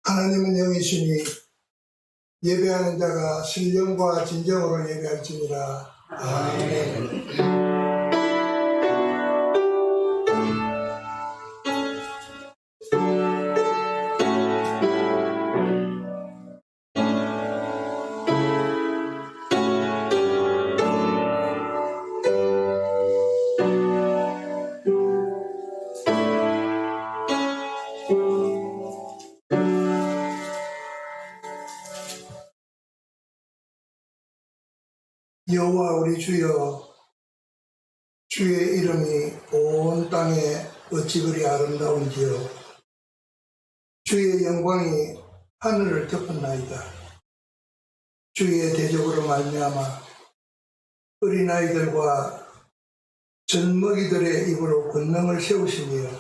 하나님은 영이시니 예배하는 자가 신령과 진정으로 예배할지니라. 아멘. 여호와 우리 주여, 주의 이름이 온 땅에 어찌 그리 아름다운지요. 주의 영광이 하늘을 덮었나이다. 주의 대적으로 말미암아 어린아이들과 젖먹이들의 입으로 권능을 세우시며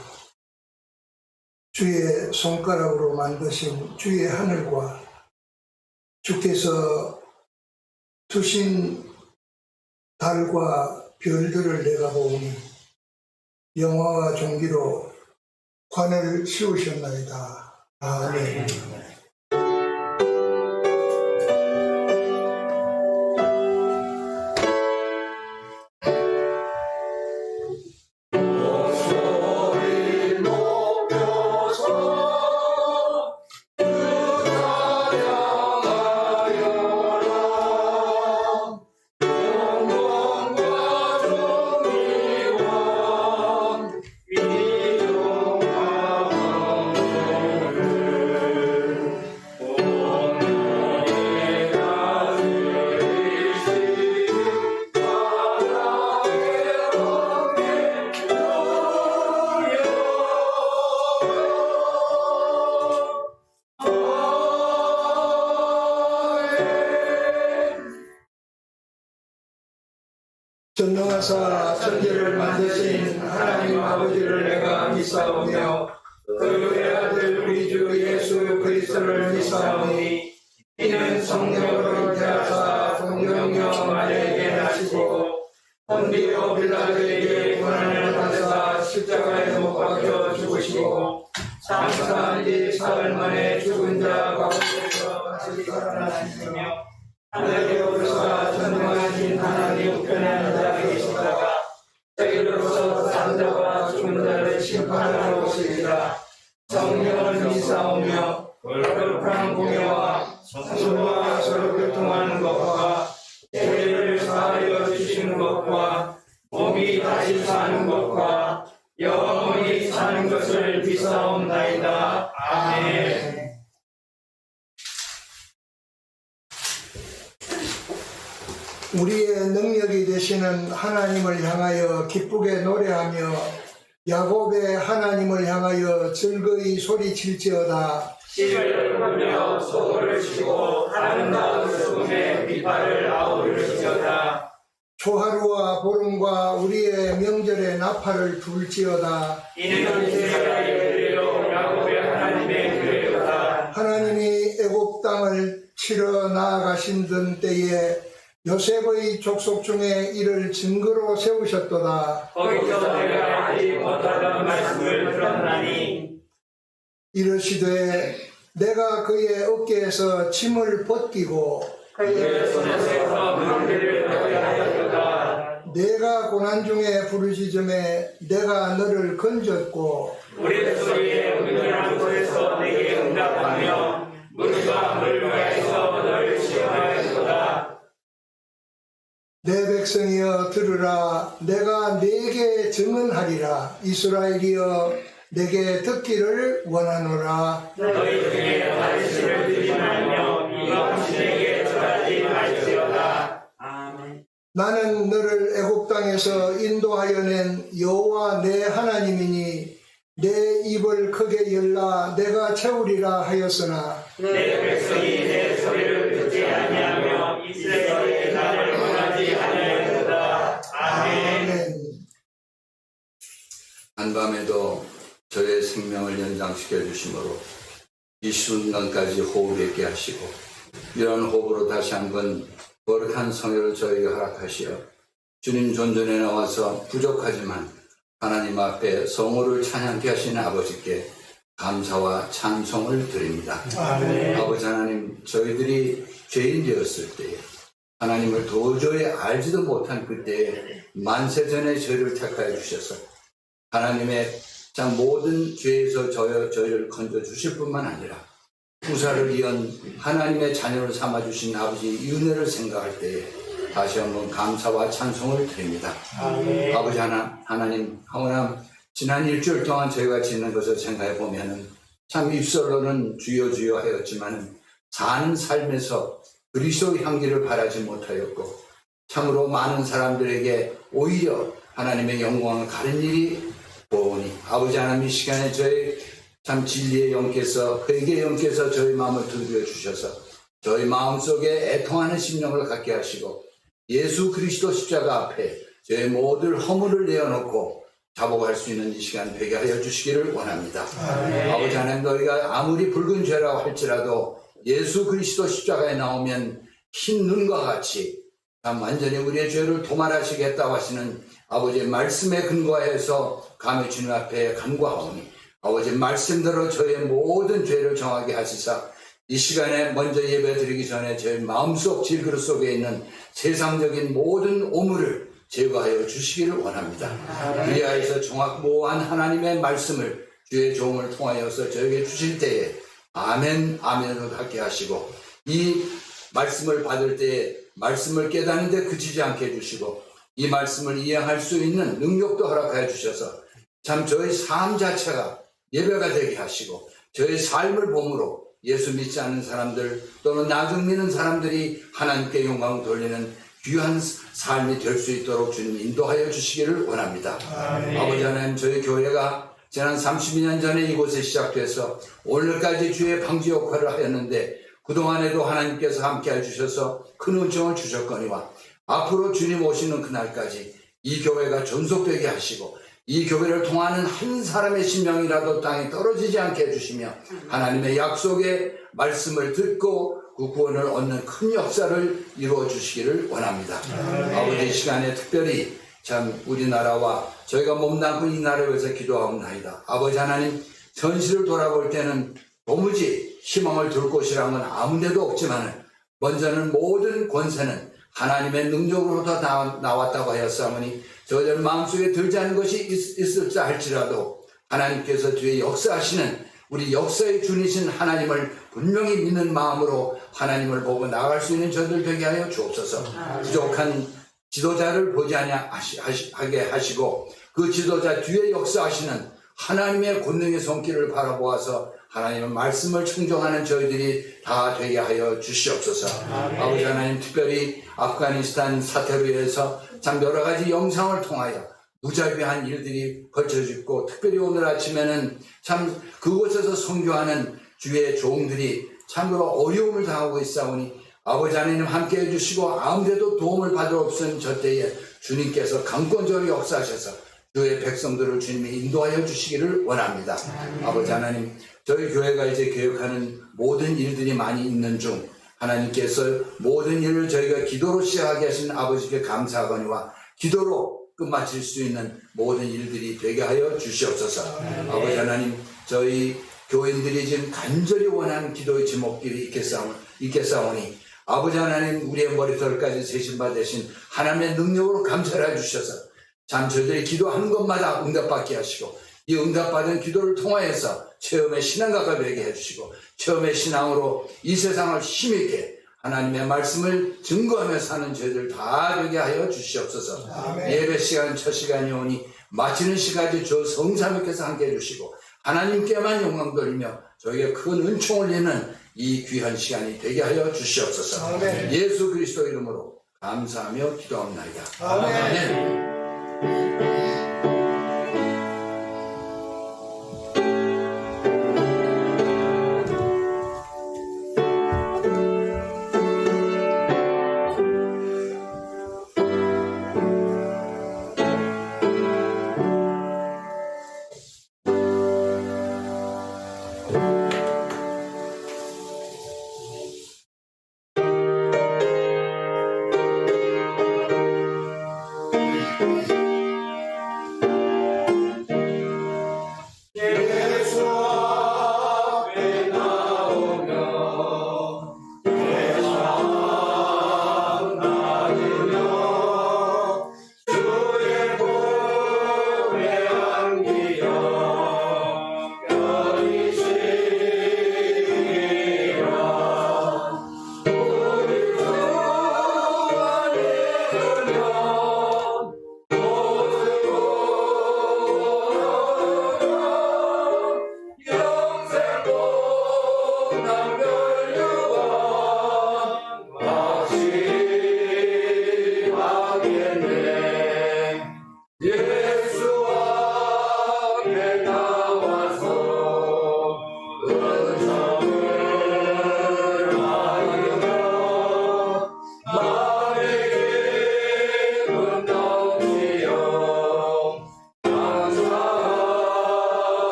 주의 손가락으로 만드신 주의 하늘과 주께서 두신 달과 별들을 내가 보니 영화와 종기로 관을 씌우셨나이다. 아멘. 전능하사 천지를 만드신 하나님 아버지를 내가 믿사오며 그 외아들 우리 주 예수 그리스도를 믿사오니 이는 성령으로 잉태하사 동정녀 마리아에게 나시고 본디오 빌라도에게 고난을 받으사 십자가에 못 박혀 죽으시고 장사한 지 사흘 만에 죽은 자 가운데서 다시 살아나시며 하늘에 오르사 전능하신 하나님 우편에 앉아 계시다가 저희로서 산 자와 죽은 자를 심판하러 오시리라. 성령을 믿사오며 거룩한 공예와 성수와 서로 교통하는 것과 죄를 사하여 주시는 것과 몸이 다시 사는 것과 영원히 사는 것을 믿사옵나이다. 아멘. 우리의 능력이 되시는 하나님을 향하여 기쁘게 노래하며 야곱의 하나님을 향하여 즐거이 소리칠지어다. 씨를 울며 소를 치고 아름다운 숨에 비파를 아우를지어다. 초하루와 보름과 우리의 명절의 나팔을 불지어다. 이는 이스라엘의 규례요 야곱의 하나님의 규례로다. 하나님이 애굽 땅을 치러 나아가신 때에 요셉의 족속 중에 이를 증거로 세우셨도다. 거기서 내가 알지 못하던 말씀을 들었나니 이르시되 내가 그의 어깨에서 침을 벗기고 그의 손에서 망대를 벗게 하였도다. 내가 고난 중에 부르짖음에 내가 너를 건졌고 우리 소리에 은밀한 곳에서 내게 응답하며 물과 물가에서 너를 시험하였도다. 내 백성이여 들으라. 내가 네게 증언하리라. 이스라엘이여 내게 듣기를 원하노라. 너희 중에 말씀을 듣지 말며 이 당신에게 절하지 말지어다. 아멘. 나는 너를 애굽 땅에서 인도하여 낸 여호와 내 하나님이니 내 입을 크게 열라 내가 채우리라 하였으나 내 백성이 내 소리를 듣지 아니하며 이스라엘의 나를 원하지 아니하였도다. 아멘. 한밤에도 저의 생명을 연장시켜 주심으로 이 순간까지 호흡 있게 하시고 이런 호흡으로 다시 한번 거룩한 성회를 저에게 허락하시어 주님 존전에 나와서 부족하지만 하나님 앞에 성호를 찬양케 하시는 아버지께 감사와 찬송을 드립니다. 아멘. 아버지 하나님, 저희들이 죄인 되었을 때에 하나님을 도저히 알지도 못한 그때에 만세 전에 저희를 택하여 주셔서 하나님의 참 모든 죄에서 저희를 건져 주실 뿐만 아니라 후사를 이은 하나님의 자녀를 삼아주신 아버지의 은혜를 생각할 때에 다시 한번 감사와 찬송을 드립니다. 아멘. 아버지 하나님, 지난 일주일 동안 저희가 지낸 것을 생각해 보면은 참 입술로는 주여 주여 하였지만 사는 삶에서 그리스도의 향기를 바라지 못하였고 참으로 많은 사람들에게 오히려 하나님의 영광을 가린 일이 보니 아버지 하나님, 이 시간에 저희 참 진리의 영께서, 회개의 영께서 저희 마음을 두드려 주셔서 저희 마음속에 애통하는 심령을 갖게 하시고 예수 그리스도 십자가 앞에 저희 모든 허물을 내어놓고 자복할 수 있는 이 시간 되게 하여 주시기를 원합니다. 아버지 하나님, 너희가 아무리 붉은 죄라고 할지라도 예수 그리스도 십자가에 나오면 흰 눈과 같이 참 완전히 우리의 죄를 도말하시겠다고 하시는 아버지의 말씀에 근거해서 감히 주님 앞에 간구하오니 아버지 말씀대로 저의 모든 죄를 정하게 하시사 이 시간에 먼저 예배 드리기 전에 저희 마음속 질그릇 속에 있는 세상적인 모든 오물을 제거하여 주시기를 원합니다. 그리하여서 정확무한 하나님의 말씀을 주의 종을 통하여서 저에게 주실 때에 아멘 아멘으로 갖게 하시고 이 말씀을 받을 때에 말씀을 깨닫는데 그치지 않게 해주시고 이 말씀을 이행할 수 있는 능력도 허락하여 주셔서 참 저의 삶 자체가 예배가 되게 하시고 저의 삶을 보므로 예수 믿지 않는 사람들 또는 나중 믿는 사람들이 하나님께 영광을 돌리는 귀한 삶이 될 수 있도록 주님 인도하여 주시기를 원합니다. 아버지 하나님, 저희 교회가 지난 32년 전에 이곳에 시작돼서 오늘까지 주의 방지 역할을 하였는데 그동안에도 하나님께서 함께 해주셔서 큰 은총을 주셨거니와 앞으로 주님 오시는 그날까지 이 교회가 존속되게 하시고 이 교회를 통하는 한 사람의 심령이라도 땅에 떨어지지 않게 해주시며 하나님의 약속의 말씀을 듣고 그 구원을 얻는 큰 역사를 이루어 주시기를 원합니다. 아버지, 이 시간에 특별히 참 우리나라와 저희가 몸담고 이 나라를 위해서 기도하옵나이다. 아버지 하나님, 현실을 돌아볼 때는 도무지 희망을 둘 곳이라는 건 아무 데도 없지만 먼저는 모든 권세는 하나님의 능력으로부터 나왔다고 하였사오니 저희들 마음속에 들지 않은 것이 있을자 할지라도 하나님께서 뒤에 역사하시는 우리 역사의 주이신 하나님을 분명히 믿는 마음으로 하나님을 보고 나아갈 수 있는 저들 되게 하여 주옵소서. 부족한 지도자를 보지 아니하게 하시고 그 지도자 뒤에 역사하시는 하나님의 권능의 손길을 바라보아서 하나님의 말씀을 청종하는 저희들이 다 되게 하여 주시옵소서. 아버지 하나님, 특별히 아프가니스탄 사태로 인해서 참 여러 가지 영상을 통하여 무자비한 일들이 벌쳐지고 특별히 오늘 아침에는 참 그곳에서 선교하는 주의 종들이 참으로 어려움을 당하고 있사오니 아버지 하나님 함께 해주시고 아무데도 도움을 받을 없은 저 때에 주님께서 강권적으로 역사하셔서 주의 백성들을 주님이 인도하여 주시기를 원합니다. 아버지 하나님, 저희 교회가 이제 계획하는 모든 일들이 많이 있는 중 하나님께서 모든 일을 저희가 기도로 시작하게 하신 아버지께 감사하거니와 기도로 끝마칠 수 있는 모든 일들이 되게 하여 주시옵소서. 아버지 하나님, 저희 교인들이 지금 간절히 원하는 기도의 제목들이 있겠사오니 아버지 하나님, 우리의 머리털까지 세신바 되신 하나님의 능력으로 감사를 해주셔서 참 저희들이 기도하는 것마다 응답받게 하시고 이 응답받은 기도를 통하여서 체험의 신앙가가 되게 해주시고 체험의 신앙으로 이 세상을 힘있게 하나님의 말씀을 증거하며 사는 저희들 다 되게 하여 주시옵소서. 예배 시간 첫 시간이 오니 마치는 시간까지 저 성삼위께서 함께 해주시고 하나님께만 영광 돌리며 저에게 큰 은총을 내는 이 귀한 시간이 되게 하여 주시옵소서. 아멘. 예수 그리스도 이름으로 감사하며 기도합나이다. 아멘.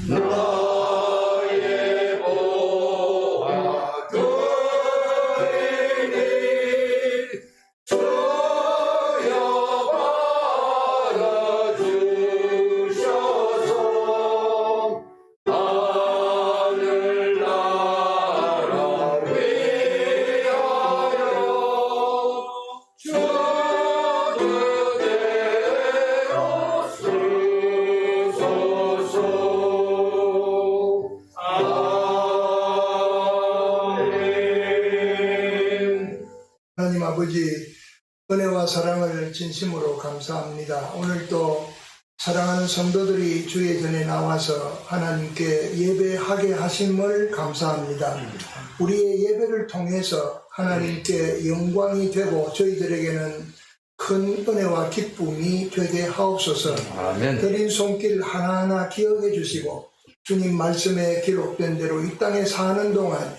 나의 보화 그이니 주여 받아주셔서 하늘나라 위하여 주그대로 쓰소서. 아멘. 하나님 아버지, 은혜와 사랑을 진심으로 감사합니다. 오늘도 사랑하는 성도들이 주의 전에 나와서 하나님께 예배하게 하심을 감사합니다. 우리의 예배를 통해서 하나님께 영광이 되고 저희들에게는 큰 은혜와 기쁨이 되게 하옵소서. 아멘. 드린 손길 하나하나 기억해 주시고 주님 말씀에 기록된 대로 이 땅에 사는 동안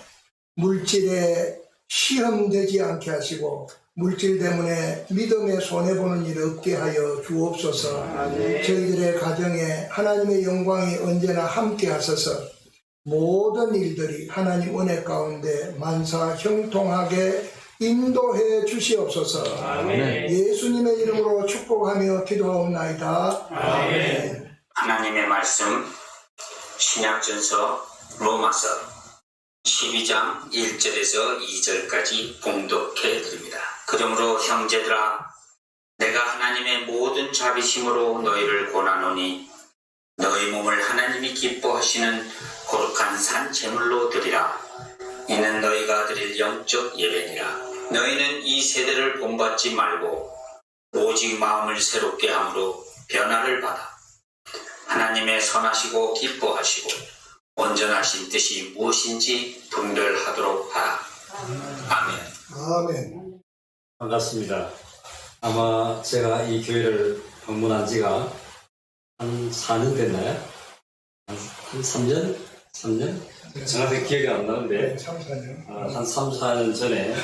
물질에 시험되지 않게 하시고 물질 때문에 믿음에 손해보는 일 없게 하여 주옵소서. 저희들의 가정에 하나님의 영광이 언제나 함께 하셔서 모든 일들이 하나님 은혜 가운데 만사 형통하게 인도해 주시옵소서. 아멘. 예수님의 이름으로 축복하며 기도하옵나이다. 아멘. 하나님의 말씀 신약전서 로마서 12장 1절에서 2절까지 봉독해 드립니다. 그러므로 형제들아 내가 하나님의 모든 자비심으로 너희를 권하노니 너희 몸을 하나님이 기뻐하시는 거룩한 산 제물로 드리라. 이는 너희가 드릴 영적 예배니라. 너희는 이 세대를 본받지 말고 오직 마음을 새롭게 함으로 변화를 받아 하나님의 선하시고 기뻐하시고 온전하신 뜻이 무엇인지 분별하도록 하라. 아멘. 아멘. 반갑습니다. 아마 제가 이 교회를 방문한 지가 한 4년 됐나요? 한 3년? 3년? 정확하게 기억이 안 나는데 한 3, 4년 전에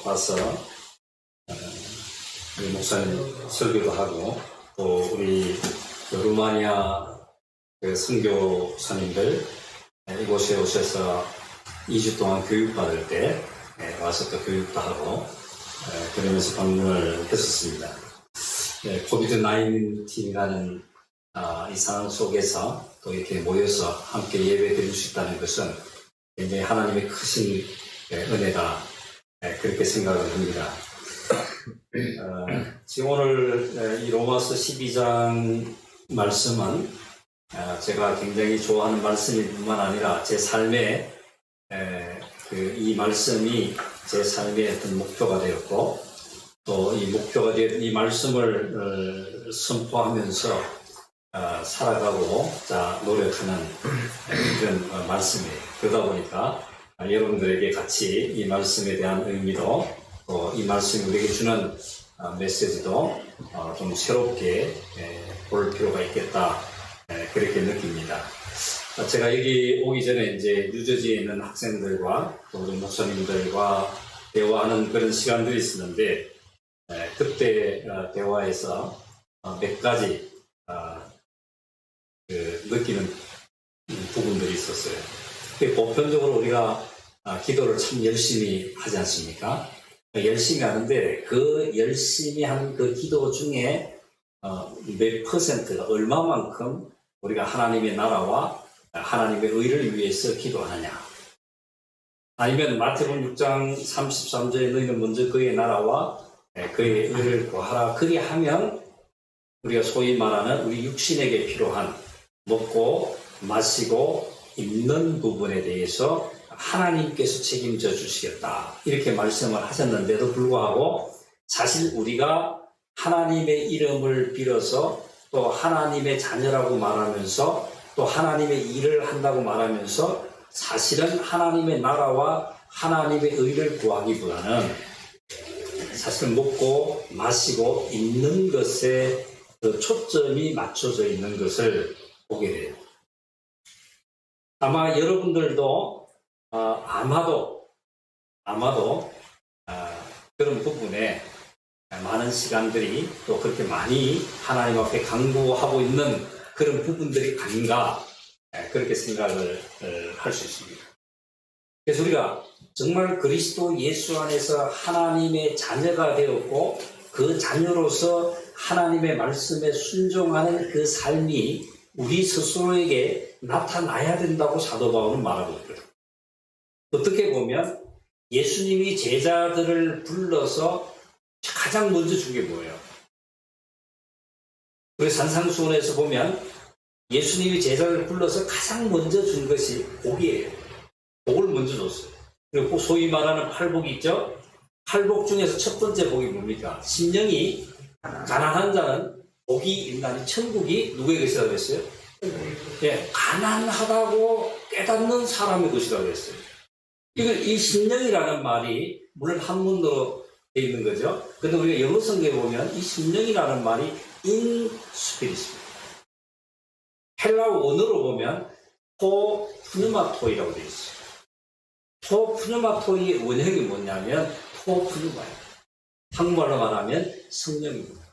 와서 우리 목사님 설교도 하고 또 우리 루마니아 선교사님들 이곳에 오셔서 2주 동안 교육받을 때 와서 또 교육도 하고 그러면서 방문을 했었습니다. 코비드-19이라는 이 상황 속에서 또 이렇게 모여서 함께 예배 드릴 수 있다는 것은 굉장히 하나님의 크신 은혜다, 그렇게 생각을 합니다. 지금 오늘 이 로마서 12장 말씀은 제가 굉장히 좋아하는 말씀일 뿐만 아니라 제 삶에 이 말씀이 제 삶의 어떤 목표가 되었고 또 이 목표가 된 이 말씀을 선포하면서 살아가고 노력하는 그런 말씀이에요. 그러다 보니까 여러분들에게 같이 이 말씀에 대한 의미도 또 이 말씀이 우리에게 주는 메시지도 좀 새롭게 볼 필요가 있겠다, 그렇게 느낍니다. 제가 여기 오기 전에 이제 뉴저지에 있는 학생들과 또 우리 목사님들과 대화하는 그런 시간들이 있었는데 그때 대화에서 몇 가지 느끼는 부분들이 있었어요. 보편적으로 우리가 기도를 참 열심히 하지 않습니까? 열심히 하는데 그 열심히 하는 그 기도 중에 몇 퍼센트가 얼마만큼 우리가 하나님의 나라와 하나님의 의를 위해서 기도하느냐, 아니면 마태복음 6장 33절에 너희는 먼저 그의 나라와 그의 의를 구하라. 그리하면 우리가 소위 말하는 우리 육신에게 필요한 먹고 마시고 입는 부분에 대해서 하나님께서 책임져 주시겠다, 이렇게 말씀을 하셨는데도 불구하고 사실 우리가 하나님의 이름을 빌어서 또 하나님의 자녀라고 말하면서 또 하나님의 일을 한다고 말하면서 사실은 하나님의 나라와 하나님의 의를 구하기보다는 사실 먹고 마시고 입는 것에 그 초점이 맞춰져 있는 것을 보게 돼요. 아마 여러분들도 아마도 그런 부분에 많은 시간들이 또 그렇게 많이 하나님 앞에 간구하고 있는 그런 부분들이 아닌가 그렇게 생각을 할 수 있습니다. 그래서 우리가 정말 그리스도 예수 안에서 하나님의 자녀가 되었고 그 자녀로서 하나님의 말씀에 순종하는 그 삶이 우리 스스로에게 나타나야 된다고 사도 바울은 말하고 있거든요. 어떻게 보면 예수님이 제자들을 불러서 가장 먼저 준 게 뭐예요? 우리 산상수훈에서 보면 예수님이 제자들을 불러서 가장 먼저 준 것이 복이에요. 복을 먼저 줬어요. 그리고 소위 말하는 팔복이 있죠? 팔복 중에서 첫 번째 복이 뭡니까? 심령이 가난한 자는 복이 있나니 천국이 누구의 것이라고 했어요? 예, 가난하다고 깨닫는 사람의 것이라고 했어요. 이 심령이라는 말이 물론 한문으로 되어 있는 거죠. 그런데 우리가 영어 성경에 보면 이 심령이라는 말이 in spirit입니다. 헬라어 원어로 보면 토 푸뉴마토이라고 되어 있어요. 토 푸뉴마토이의 원형이 뭐냐면 토 푸뉴마예요. 한국말로 말하면 성령입니다.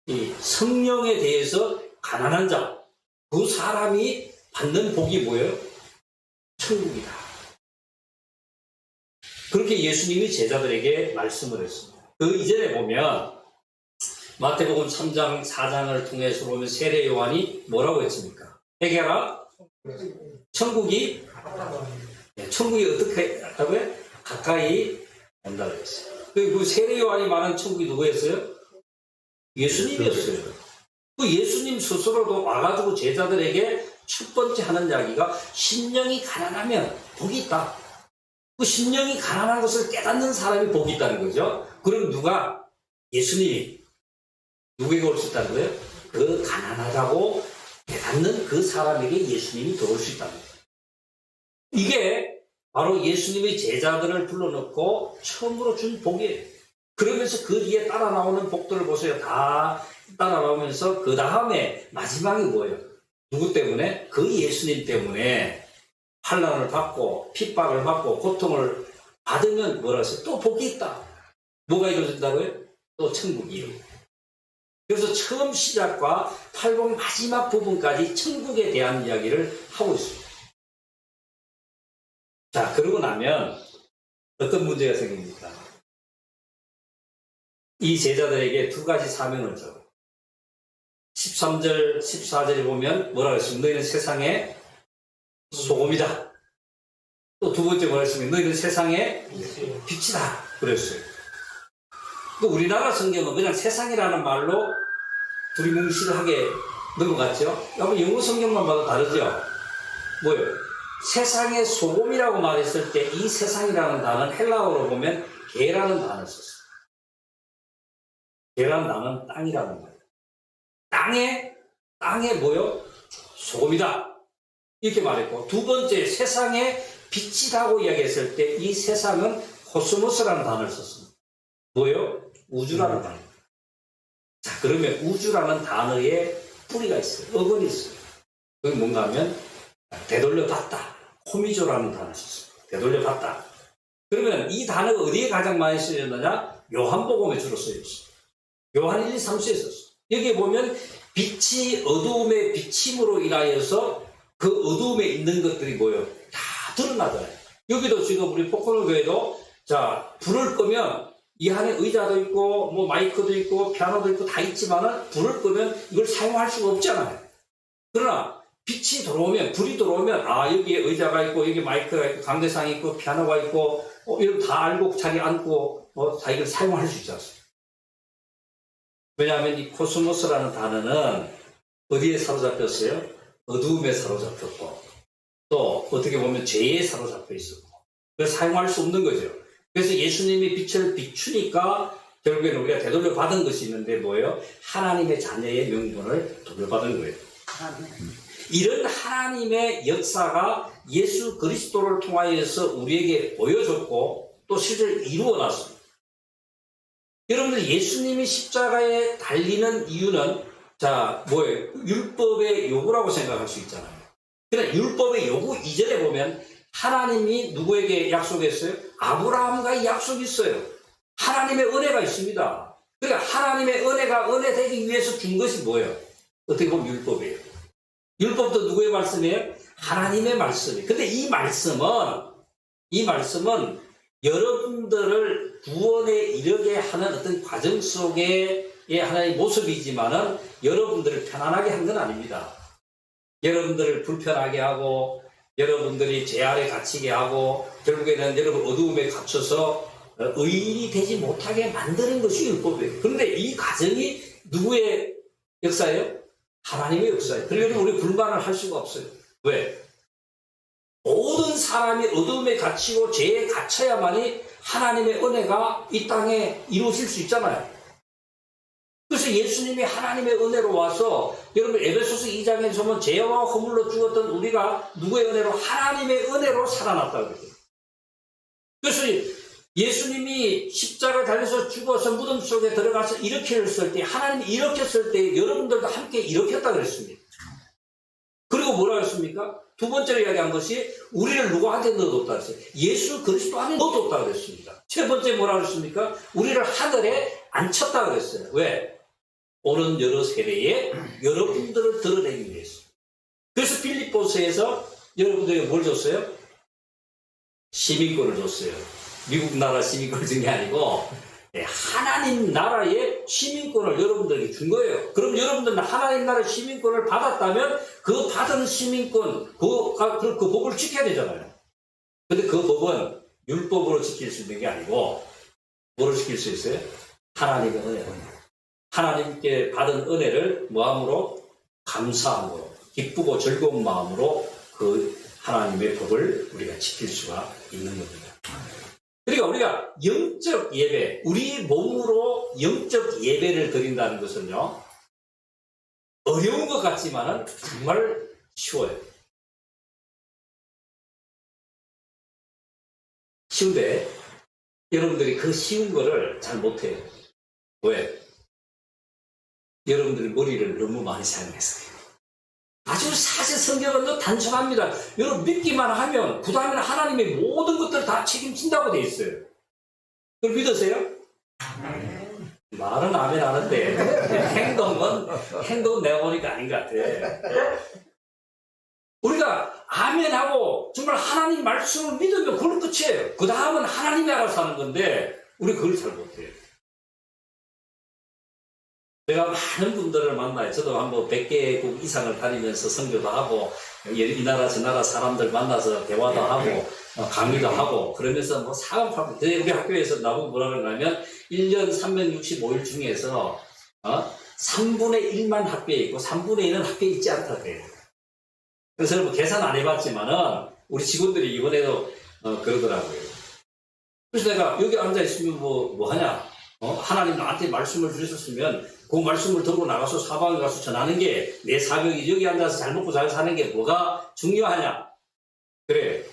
이 성령에 대해서 가난한 자, 그 사람이 받는 복이 뭐예요? 천국이다. 그렇게 예수님이 제자들에게 말씀을 했습니다. 그 이전에 보면 마태복음 3장, 4장을 통해서 보면 세례 요한이 뭐라고 했습니까? 회개하라. 천국이 어떻게 했다고요? 가까이 온다고 했어요. 그 세례 요한이 말한 천국이 누구였어요? 예수님이었어요. 그 예수님 스스로도 와가지고 제자들에게 첫 번째 하는 이야기가 심령이 가난하면 복이 있다. 그 심령이 가난한 것을 깨닫는 사람이 복이 있다는 거죠. 그럼 누가? 예수님이 누구에게 올 수 있다는 거예요? 그 가난하다고 깨닫는 그 사람에게 예수님이 들어올 수 있다는 거예요. 이게 바로 예수님의 제자들을 불러놓고 처음으로 준 복이에요. 그러면서 그 뒤에 따라 나오는 복들을 보세요. 다 따라 나오면서 그 다음에 마지막이 뭐예요? 누구 때문에? 그 예수님 때문에 환난을 받고 핍박을 받고 고통을 받으면 뭐라 했어요? 또 복이 있다. 뭐가 이루어진다고요? 또 천국이요. 그래서 처음 시작과 팔복 마지막 부분까지 천국에 대한 이야기를 하고 있습니다. 자, 그러고 나면 어떤 문제가 생깁니까? 이 제자들에게 두 가지 사명을 줘. 13절, 14절에 보면 뭐라고 했습니까? 너희는 세상의 소금이다. 또 두 번째 뭐라 했습니까? 너희는 세상의 빛이다. 그랬어요. 또 우리나라 성경은 그냥 세상이라는 말로 두리뭉실하게 넘어갔죠? 여러분 영어 성경만 봐도 다르죠? 뭐예요? 세상의 소금이라고 말했을 때 이 세상이라는 단어는 헬라어로 보면 게라는 단어를 썼어요. 게라는 단어는 땅이라는 거예요. 땅에 뭐요? 소금이다. 이렇게 말했고, 두 번째 세상에 빛이라고 이야기했을 때 이 세상은 코스모스라는 단어를 썼습니다. 뭐요? 우주라는 단어. 자, 그러면 우주라는 단어에 뿌리가 있어요. 어근이 있어요. 그게 뭔가 하면 되돌려봤다. 호미조라는 단어를 썼습니다. 되돌려봤다. 그러면 이 단어가 어디에 가장 많이 쓰였느냐? 요한복음에 주로 쓰였어요. 요한 1, 2, 3수에 썼어요. 여기에 보면 빛이 어두움에 비침으로 인하여서 그 어두움에 있는 것들이 뭐예요? 다 드러나잖아요. 여기도 지금 우리 포커널 교회도 자, 불을 끄면 이 안에 의자도 있고 뭐 마이크도 있고 피아노도 있고 다 있지만은 불을 끄면 이걸 사용할 수가 없잖아요. 그러나 빛이 들어오면, 불이 들어오면 아, 여기에 의자가 있고 여기 마이크가 있고 강대상이 있고 피아노가 있고 이런 다 알고 자기 앉고 다 이걸 사용할 수 있지 않습니까? 왜냐하면 이 코스모스라는 단어는 어디에 사로잡혔어요? 어두움에 사로잡혔고 또 어떻게 보면 죄에 사로잡혀 있었고 그래서 사용할 수 없는 거죠. 그래서 예수님이 빛을 비추니까 결국에는 우리가 되돌려받은 것이 있는데 뭐예요? 하나님의 자녀의 명분을 돌려받은 거예요. 이런 하나님의 역사가 예수 그리스도를 통하여서 우리에게 보여줬고 또 실제로 이루어놨습니다. 여러분들 예수님이 십자가에 달리는 이유는 자 뭐예요? 율법의 요구라고 생각할 수 있잖아요. 그러나 율법의 요구 이전에 보면 하나님이 누구에게 약속했어요? 아브라함과 약속이 있어요. 하나님의 은혜가 있습니다. 그러니까 하나님의 은혜가 은혜 되기 위해서 준 것이 뭐예요? 어떻게 보면 율법이에요. 율법도 누구의 말씀이에요? 하나님의 말씀이에요. 근데 이 말씀은 여러분들을 구원에 이르게 하는 어떤 과정 속에 하나의 모습이지만은 여러분들을 편안하게 한 건 아닙니다. 여러분들을 불편하게 하고 여러분들이 죄 아래 갇히게 하고 결국에는 여러분 어두움에 갇혀서 의인이 되지 못하게 만드는 것이 율법이에요. 그런데 이 과정이 누구의 역사예요? 하나님의 역사예요. 그러니까 우리 불만을 할 수가 없어요. 왜? 모든 사람이 어두움에 갇히고 죄에 갇혀야만이 하나님의 은혜가 이 땅에 이루어질 수 있잖아요. 그래서 예수님이 하나님의 은혜로 와서 여러분 에베소서 2장에서 보면 죄와 허물로 죽었던 우리가 누구의 은혜로? 하나님의 은혜로 살아났다고 그래요. 그래서 예수님이 십자가 달려서 죽어서 무덤 속에 들어가서 일으켰을 때 하나님이 일으켰을 때 여러분들도 함께 일으켰다고 그랬습니다. 그리고 뭐라 했습니까? 두 번째로 이야기한 것이 우리를 누구한테 넣어뒀다 그랬어요. 예수 그리스도 안에 넣어뒀다 그랬습니다. 세 번째 뭐라 그랬습니까? 우리를 하늘에 앉혔다 그랬어요. 왜? 오는 여러 세대에 여러분들을 드러내기 위해서. 그래서 빌립보서에서 여러분들에게 뭘 줬어요? 시민권을 줬어요. 미국 나라 시민권을 준 게 아니고 하나님 나라의 시민권을 여러분들에게 준 거예요. 그럼 여러분들은 하나님 나라의 시민권을 받았다면 그 받은 시민권, 그 법을 지켜야 되잖아요. 근데 그 법은 율법으로 지킬 수 있는 게 아니고 뭐로 지킬 수 있어요? 하나님의 은혜로. 하나님께 받은 은혜를 뭐함으로? 감사함으로, 기쁘고 즐거운 마음으로 그 하나님의 법을 우리가 지킬 수가 있는 겁니다. 그러니까 우리가 영적 예배, 우리 몸으로 영적 예배를 드린다는 것은요, 어려운 것 같지만은 정말 쉬워요. 쉬운데 여러분들이 그 쉬운 거를 잘 못해요. 왜? 여러분들이 머리를 너무 많이 사용했어요. 아주 사실 성경은 너 단순합니다. 여러분 믿기만 하면 그 다음에는 하나님의 모든 것들을 다 책임진다고 돼 있어요. 그걸 믿으세요? 말은 아멘 하는데 행동은 내가 보니까 아닌 것 같아. 우리가 아멘하고 정말 하나님 말씀을 믿으면 그걸로 끝이에요. 그 다음은 하나님이 알아서 하는 건데 우리 그걸 잘 못해요. 제가 많은 분들을 만나요. 저도 한번 100개국 이상을 다니면서 선교도 하고 이 나라 저 나라 사람들 만나서 대화도 하고 강의도 하고 그러면서 뭐 사업하고 우리 학교에서 나보고 뭐라 그러냐면 1년 365일 중에서 3분의 1만 학교에 있고 3분의 1은 학교에 있지 않다 그래요. 그래서 뭐 계산 안 해봤지만은 우리 직원들이 이번에도 그러더라고요. 그래서 내가 여기 앉아 있으면 뭐 하냐? 하나님 나한테 말씀을 주셨으면 그 말씀을 들고 나가서 사방에 가서 전하는 게 내 사명이 여기 앉아서 잘 먹고 잘 사는 게 뭐가 중요하냐? 그래.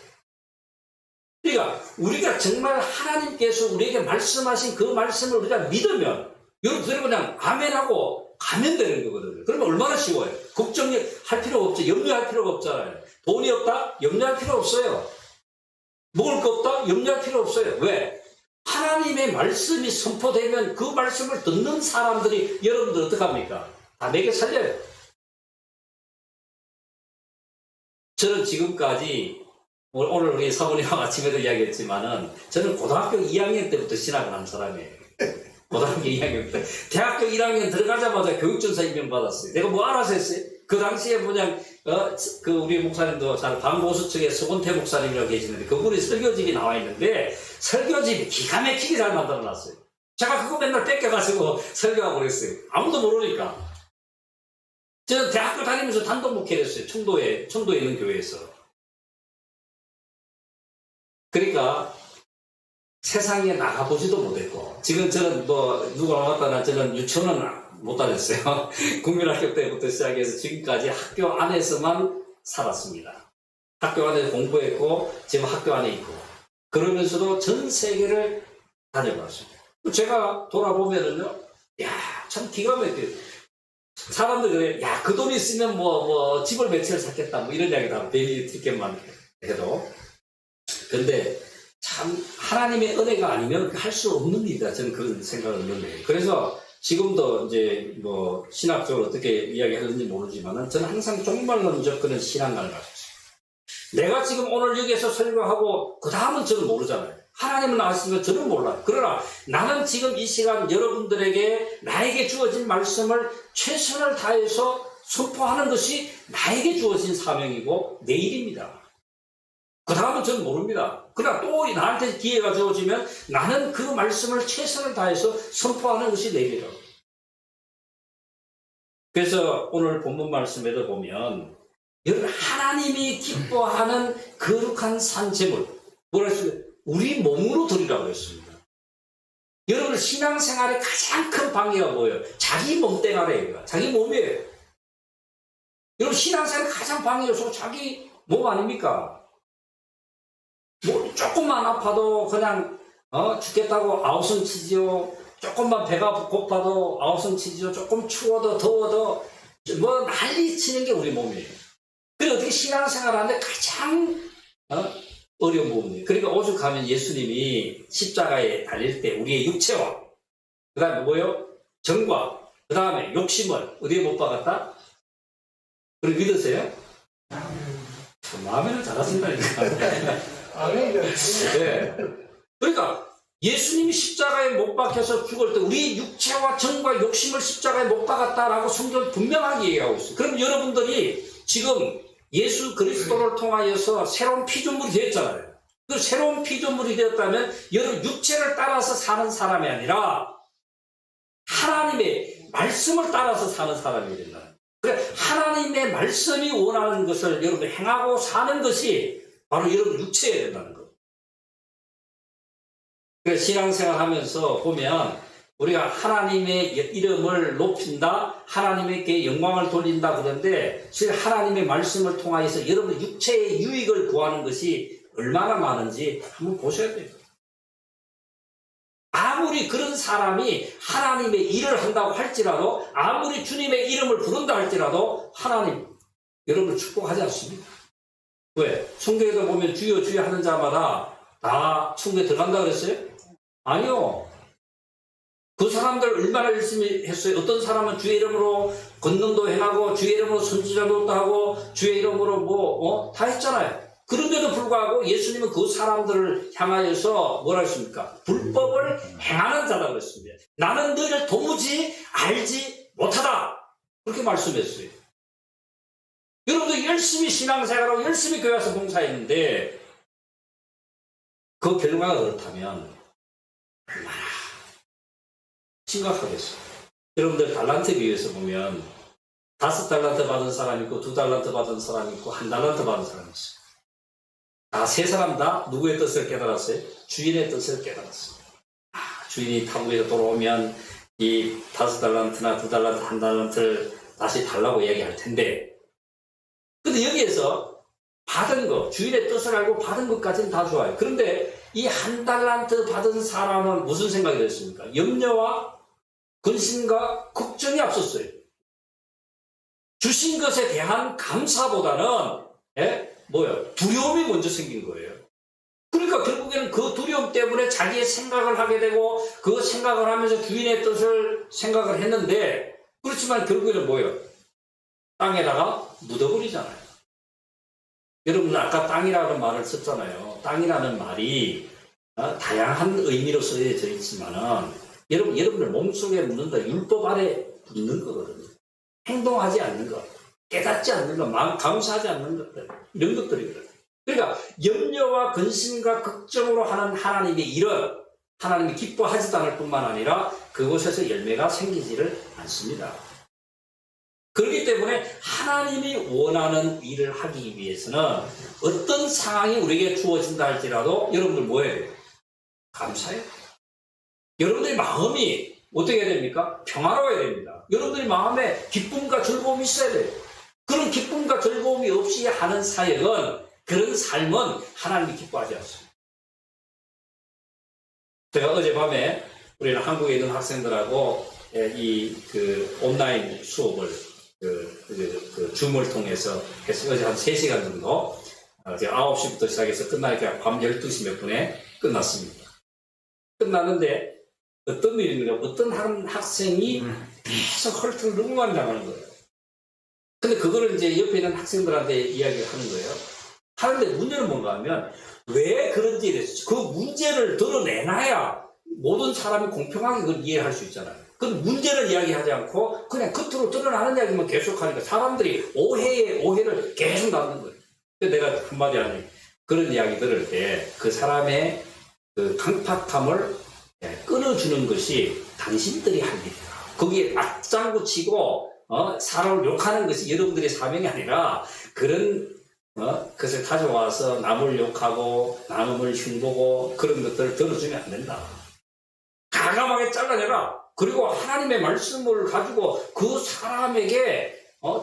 그러니까 우리가 정말 하나님께서 우리에게 말씀하신 그 말씀을 우리가 믿으면 여러분들이 그냥 아멘하고 가면 되는 거거든요. 그러면 얼마나 쉬워요. 걱정할 필요가 없죠. 염려할 필요가 없잖아요. 돈이 없다? 염려할 필요 없어요. 먹을 거 없다? 염려할 필요 없어요. 왜? 하나님의 말씀이 선포되면 그 말씀을 듣는 사람들이 여러분들 어떡합니까? 다 내게 살려요. 저는 지금까지 오늘 우리 사모님하고 아침에도 이야기했지만은 저는 고등학교 2학년 때부터 신학을 한 사람이에요. 고등학교 2학년 때. 대학교 1학년 들어가자마자 교육전사 임명받았어요. 내가 뭐 알아서 했어요? 그 당시에 우리 목사님도 잘 방보수 측에 서건태 목사님이라고 계시는데 그분이 설교집이 나와 있는데 설교집이 기가 막히게 잘 만들어놨어요. 제가 그거 맨날 뺏겨가지고 설교하고 그랬어요. 아무도 모르니까. 저는 대학교 다니면서 단독 목회를 했어요. 청도에 있는 교회에서. 그러니까 세상에 나가보지도 못했고 지금 저는 누가 왔다나 저는 유치원은 못 다녔어요. 국민학교 때부터 시작해서 지금까지 학교 안에서만 살았습니다. 학교 안에서 공부했고 지금 학교 안에 있고 그러면서도 전 세계를 다녀봤습니다. 제가 돌아보면은요, 참 기가 막혀요. 사람들 그래, 그 돈 있으면 집을 몇 채를 샀겠다 이런 이야기도 하고 데일리 티켓만 해도. 근데 참 하나님의 은혜가 아니면 할 수 없는 일이다. 저는 그런 생각을 했는데. 그래서 지금도 이제 뭐 신학적으로 어떻게 이야기하는지 모르지만은 저는 항상 종말론적 그런 신앙관을 가지고 있어요. 내가 지금 오늘 여기에서 설교하고 그 다음은 저는 모르잖아요. 하나님은 아시지만 저는 몰라요. 그러나 나는 지금 이 시간 여러분들에게 나에게 주어진 말씀을 최선을 다해서 선포하는 것이 나에게 주어진 사명이고 내 일입니다. 그 다음은 저는 모릅니다. 그러나 또 나한테 기회가 주어지면 나는 그 말씀을 최선을 다해서 선포하는 것이 내 일이라고. 그래서 오늘 본문 말씀에도 보면 여러분 하나님이 기뻐하는 거룩한 산제물 뭐라 했어요? 우리 몸으로 드리라고 했습니다. 여러분 신앙생활의 가장 큰 방해가 뭐예요? 자기 몸뚱아리예요. 자기 몸이에요. 여러분 신앙생활의 가장 방해 요소가 자기 몸 아닙니까? 뭐 조금만 아파도 그냥 죽겠다고 아우성 치지요. 조금만 배가 고파도 아우성 치지요. 조금 추워도 더워도 뭐 난리 치는 게 우리 몸이에요. 그래서 어떻게 신앙생활 하는데 가장 어려운 부분이에요. 그러니까 오죽하면 예수님이 십자가에 달릴 때 우리의 육체와 그 다음에 뭐요? 정과 그 다음에 욕심을 어디에 못 박았다? 그걸 믿으세요? 마음에는 잘하신다니까. 네. 그러니까 예수님이 십자가에 못 박혀서 죽을 때 우리 육체와 정과 욕심을 십자가에 못 박았다라고 성경은 분명하게 얘기하고 있어요. 그럼 여러분들이 지금 예수 그리스도를 통하여서 새로운 피조물이 되었잖아요. 그 새로운 피조물이 되었다면 여러분 육체를 따라서 사는 사람이 아니라 하나님의 말씀을 따라서 사는 사람이 된다. 그러니까 하나님의 말씀이 원하는 것을 여러분 행하고 사는 것이 바로 여러분 육체여야 된다는 거. 그래서 신앙생활 하면서 보면 우리가 하나님의 이름을 높인다, 하나님께 영광을 돌린다 그러는데 사실 하나님의 말씀을 통하여서 여러분 육체의 유익을 구하는 것이 얼마나 많은지 한번 보셔야 돼요. 아무리 그런 사람이 하나님의 일을 한다고 할지라도 아무리 주님의 이름을 부른다 할지라도 하나님 여러분을 축복하지 않습니다. 왜? 성경에서 보면 주여 주여 하는 자마다 다 천국에 들어간다 그랬어요? 아니요. 그 사람들 얼마나 열심히 했어요? 어떤 사람은 주의 이름으로 권능도 행하고 주의 이름으로 선지자도 하고 주의 이름으로 다 했잖아요. 그런데도 불구하고 예수님은 그 사람들을 향하여서 뭐라 했습니까? 불법을 행하는 자라고 했습니다. 나는 너희를 도무지 알지 못하다. 그렇게 말씀했어요. 여러분도 열심히 신앙생활하고 열심히 교회 와서 봉사했는데 그 결과가 그렇다면 얼마나 심각하겠어요. 여러분들 달란트 비유에서 보면 5달란트 받은 사람이 있고 2달란트 받은 사람이 있고 1달란트 받은 사람이 있어요. 세 사람 다 누구의 뜻을 깨달았어요? 주인의 뜻을 깨달았어요. 주인이 탐구에서 돌아오면 이 5달란트나 2달란트, 1달란트를 다시 달라고 얘기할 텐데 근데 여기에서 받은 거, 주인의 뜻을 알고 받은 것까지는 다 좋아요. 그런데 이 1달란트 받은 사람은 무슨 생각이 들었습니까? 염려와 근심과 걱정이 앞섰어요. 주신 것에 대한 감사보다는 두려움이 먼저 생긴 거예요. 그러니까 결국에는 그 두려움 때문에 자기의 생각을 하게 되고 그 생각을 하면서 주인의 뜻을 생각을 했는데 그렇지만 결국에는 땅에다가 묻어버리잖아요. 여러분 아까 땅이라는 말을 썼잖아요. 땅이라는 말이 다양한 의미로 쓰여져 있지만은 여러분들 몸속에 묻는다. 율법 아래 묻는 거거든요. 행동하지 않는 것, 깨닫지 않는 것, 마음 감사하지 않는 것들 이런 것들이거든요. 그러니까 염려와 근심과 걱정으로 하는 하나님의 일은 하나님이 기뻐하지도 않을 뿐만 아니라 그곳에서 열매가 생기지를 않습니다. 그렇기 때문에 하나님이 원하는 일을 하기 위해서는 어떤 상황이 우리에게 주어진다 할지라도 여러분들 뭐예요? 감사해요. 여러분들의 마음이 어떻게 해야 됩니까? 평화로워야 됩니다. 여러분들의 마음에 기쁨과 즐거움이 있어야 돼요. 그런 기쁨과 즐거움이 없이 하는 사역은 그런 삶은 하나님이 기뻐하지 않습니다. 제가 어젯밤에 우리는 한국에 있는 학생들하고 온라인 수업을 줌을 통해서 해서 어제 한 3시간 정도 제가 9시부터 시작해서 끝나니까 밤 12시 몇 분에 끝났습니다. 끝났는데 어떤 일이 있느냐, 어떤 한 학생이 계속 헐떡을 너무 많이 나가는 거예요. 근데 그거를 이제 옆에 있는 학생들한테 이야기를 하는 거예요. 하는데 문제는 뭔가 하면, 왜 그런지에 대해서 그 문제를 드러내놔야 모든 사람이 공평하게 그걸 이해할 수 있잖아요. 그 문제를 이야기하지 않고 그냥 겉으로 드러나는 이야기만 계속하니까 사람들이 오해를 계속 낳는 거예요. 근데 내가 한마디 하니 그런 이야기 들을 때 그 사람의 그 강팍함을 끊어주는 것이 당신들이 할 일이다. 거기에 맞장구 치고 사람을 욕하는 것이 여러분들의 사명이 아니라 그런 그것을 가져와서 남을 욕하고 남을 흉보고 그런 것들을 들어주면 안 된다. 과감하게 잘라내라. 그리고 하나님의 말씀을 가지고 그 사람에게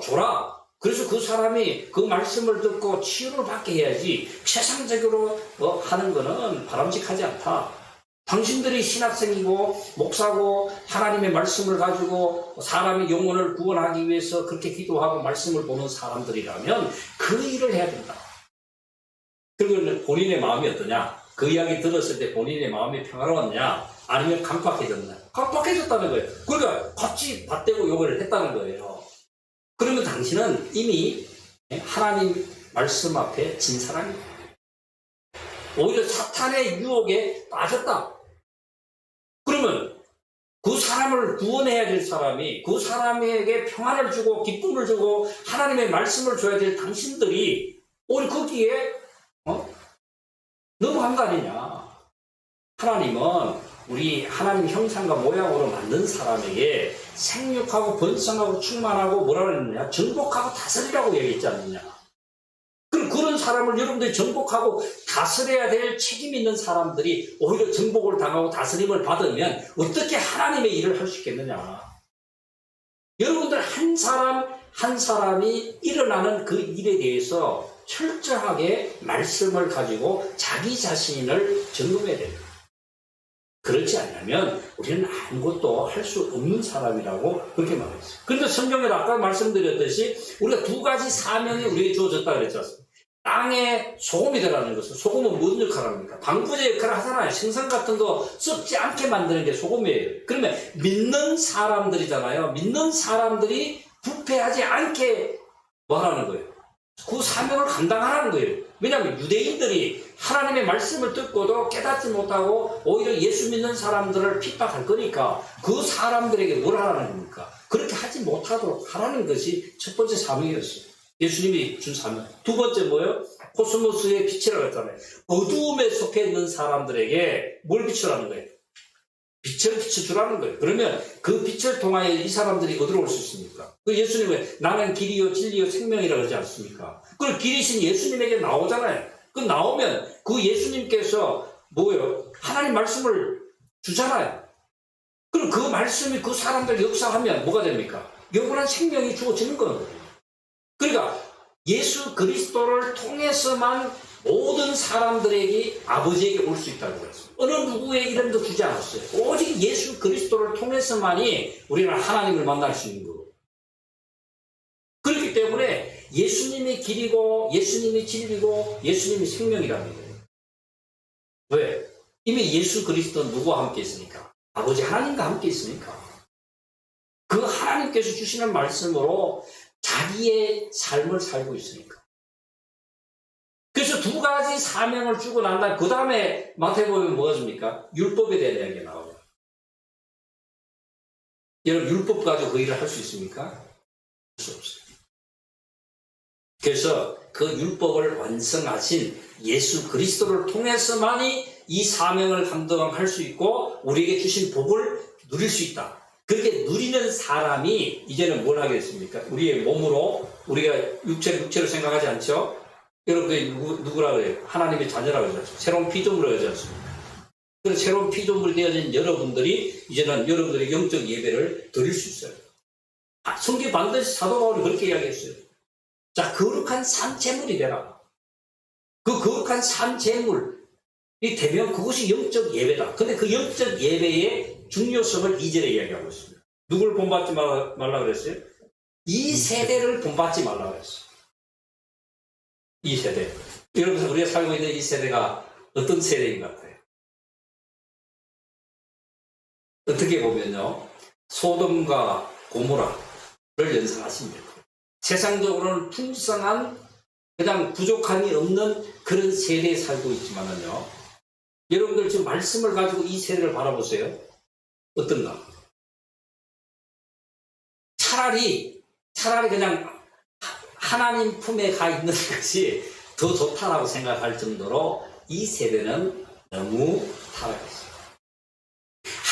줘라. 그래서 그 사람이 그 말씀을 듣고 치유를 받게 해야지 세상적으로 하는 거는 바람직하지 않다. 당신들이 신학생이고 목사고 하나님의 말씀을 가지고 사람의 영혼을 구원하기 위해서 그렇게 기도하고 말씀을 보는 사람들이라면 그 일을 해야 된다. 그리고 본인의 마음이 어떠냐? 그 이야기 들었을 때 본인의 마음이 평화로웠냐? 아니면 강박해졌냐? 강박해졌다는 거예요. 그러니까 같이 받대고 욕을 했다는 거예요. 그러면 당신은 이미 하나님 말씀 앞에 진 사람이에요. 오히려 사탄의 유혹에 빠졌다. 그러면 그 사람을 구원해야 될 사람이 그 사람에게 평안을 주고 기쁨을 주고 하나님의 말씀을 줘야 될 당신들이 오히려 거기에 넘어간 거 아니냐. 하나님은 우리 하나님 형상과 모양으로 만든 사람에게 생육하고 번성하고 충만하고 뭐라 그랬느냐, 정복하고 다스리라고 얘기했지 않느냐. 그럼 그런 사람을 여러분들이 정복하고 다스려야 될 책임 있는 사람들이 오히려 정복을 당하고 다스림을 받으면 어떻게 하나님의 일을 할 수 있겠느냐. 여러분들 한 사람 한 사람이 일어나는 그 일에 대해서 철저하게 말씀을 가지고 자기 자신을 점검해야 됩니다. 그렇지 않으면 우리는 아무것도 할 수 없는 사람이라고 그렇게 말했어요. 그런데 성경에도 아까 말씀드렸듯이 우리가 두 가지 사명이 우리에게 주어졌다 그랬지 않습니까? 땅에 소금이 되라는 것은, 소금은 무슨 역할을 합니까? 방부제 역할을 하잖아요. 생선 같은 거 썩지 않게 만드는 게 소금이에요. 그러면 믿는 사람들이잖아요. 믿는 사람들이 부패하지 않게 뭐하라는 거예요? 그 사명을 감당하라는 거예요. 왜냐하면 유대인들이 하나님의 말씀을 듣고도 깨닫지 못하고 오히려 예수 믿는 사람들을 핍박할 거니까 그 사람들에게 뭘 하라는 겁니까? 그렇게 하지 못하도록 하라는 것이 첫 번째 사명이었어요. 예수님이 준 사명. 두 번째 뭐예요? 코스모스의 빛이라고 했잖아요. 어두움에 속해 있는 사람들에게 뭘 비추라는 거예요? 빛을 비춰주라는 거예요. 그러면 그 빛을 통하여 이 사람들이 어디로 올 수 있습니까? 그 예수님은 나는 길이요 진리요 생명이라고 하지 않습니까? 그 길이신 예수님에게 나오잖아요. 그 나오면 그 예수님께서 뭐예요? 하나님 말씀을 주잖아요. 그럼 그 말씀이 그 사람들 역사하면 뭐가 됩니까? 영원한 생명이 주어지는 거예요. 그러니까 예수 그리스도를 통해서만 모든 사람들에게 아버지에게 올 수 있다고 그랬어요. 어느 누구의 이름도 주지 않았어요. 오직 예수 그리스도를 통해서만이 우리는 하나님을 만날 수 있는 거고. 그렇기 때문에 예수님이 길이고 예수님이 진리고 예수님이 생명이라는 거예요. 왜? 이미 예수 그리스도는 누구와 함께 있으니까? 아버지 하나님과 함께 있으니까. 그 하나님께서 주시는 말씀으로 자기의 삶을 살고 있으니까. 그래서 두 가지 사명을 주고 난 다음에 그 다음에 마태복음에 뭐가 줍니까? 율법에 대한 이야기가 나오죠. 여러분 율법 가지고 그 일을 할 수 있습니까? 할 수 없어요. 그래서 그 율법을 완성하신 예수 그리스도를 통해서만이 이 사명을 감당할 수 있고 우리에게 주신 복을 누릴 수 있다. 그렇게 누리는 사람이 이제는 뭘 하겠습니까? 우리의 몸으로 우리가 육체로 생각하지 않죠? 여러분들이 누구라 그래요? 하나님의 자녀라고 그러죠. 새로운 피조물을 하지 않습니까? 그래서 새로운 피조물이 되어진 여러분들이 이제는 여러분들의 영적 예배를 드릴 수 있어요. 성경 반드시 사도 바울이 그렇게 이야기했어요. 자, 거룩한 산재물이 되라. 그 거룩한 산재물이 되면 그것이 영적 예배다. 근데 그 영적 예배의 중요성을 2절에 이야기하고 있습니다. 누구를 본받지 말라 그랬어요? 이 세대를 본받지 말라 그랬어요. 이 세대. 여러분, 우리가 살고 있는 이 세대가 어떤 세대인 것 같아요? 어떻게 보면요, 소돔과 고모라를 연상하십니다. 세상적으로는 풍성한, 그냥 부족함이 없는 그런 세대에 살고 있지만은요, 여러분들 지금 말씀을 가지고 이 세대를 바라보세요. 어떤가? 차라리 그냥 하나님 품에 가 있는 것이 더 좋다라고 생각할 정도로 이 세대는 너무 타락했어요.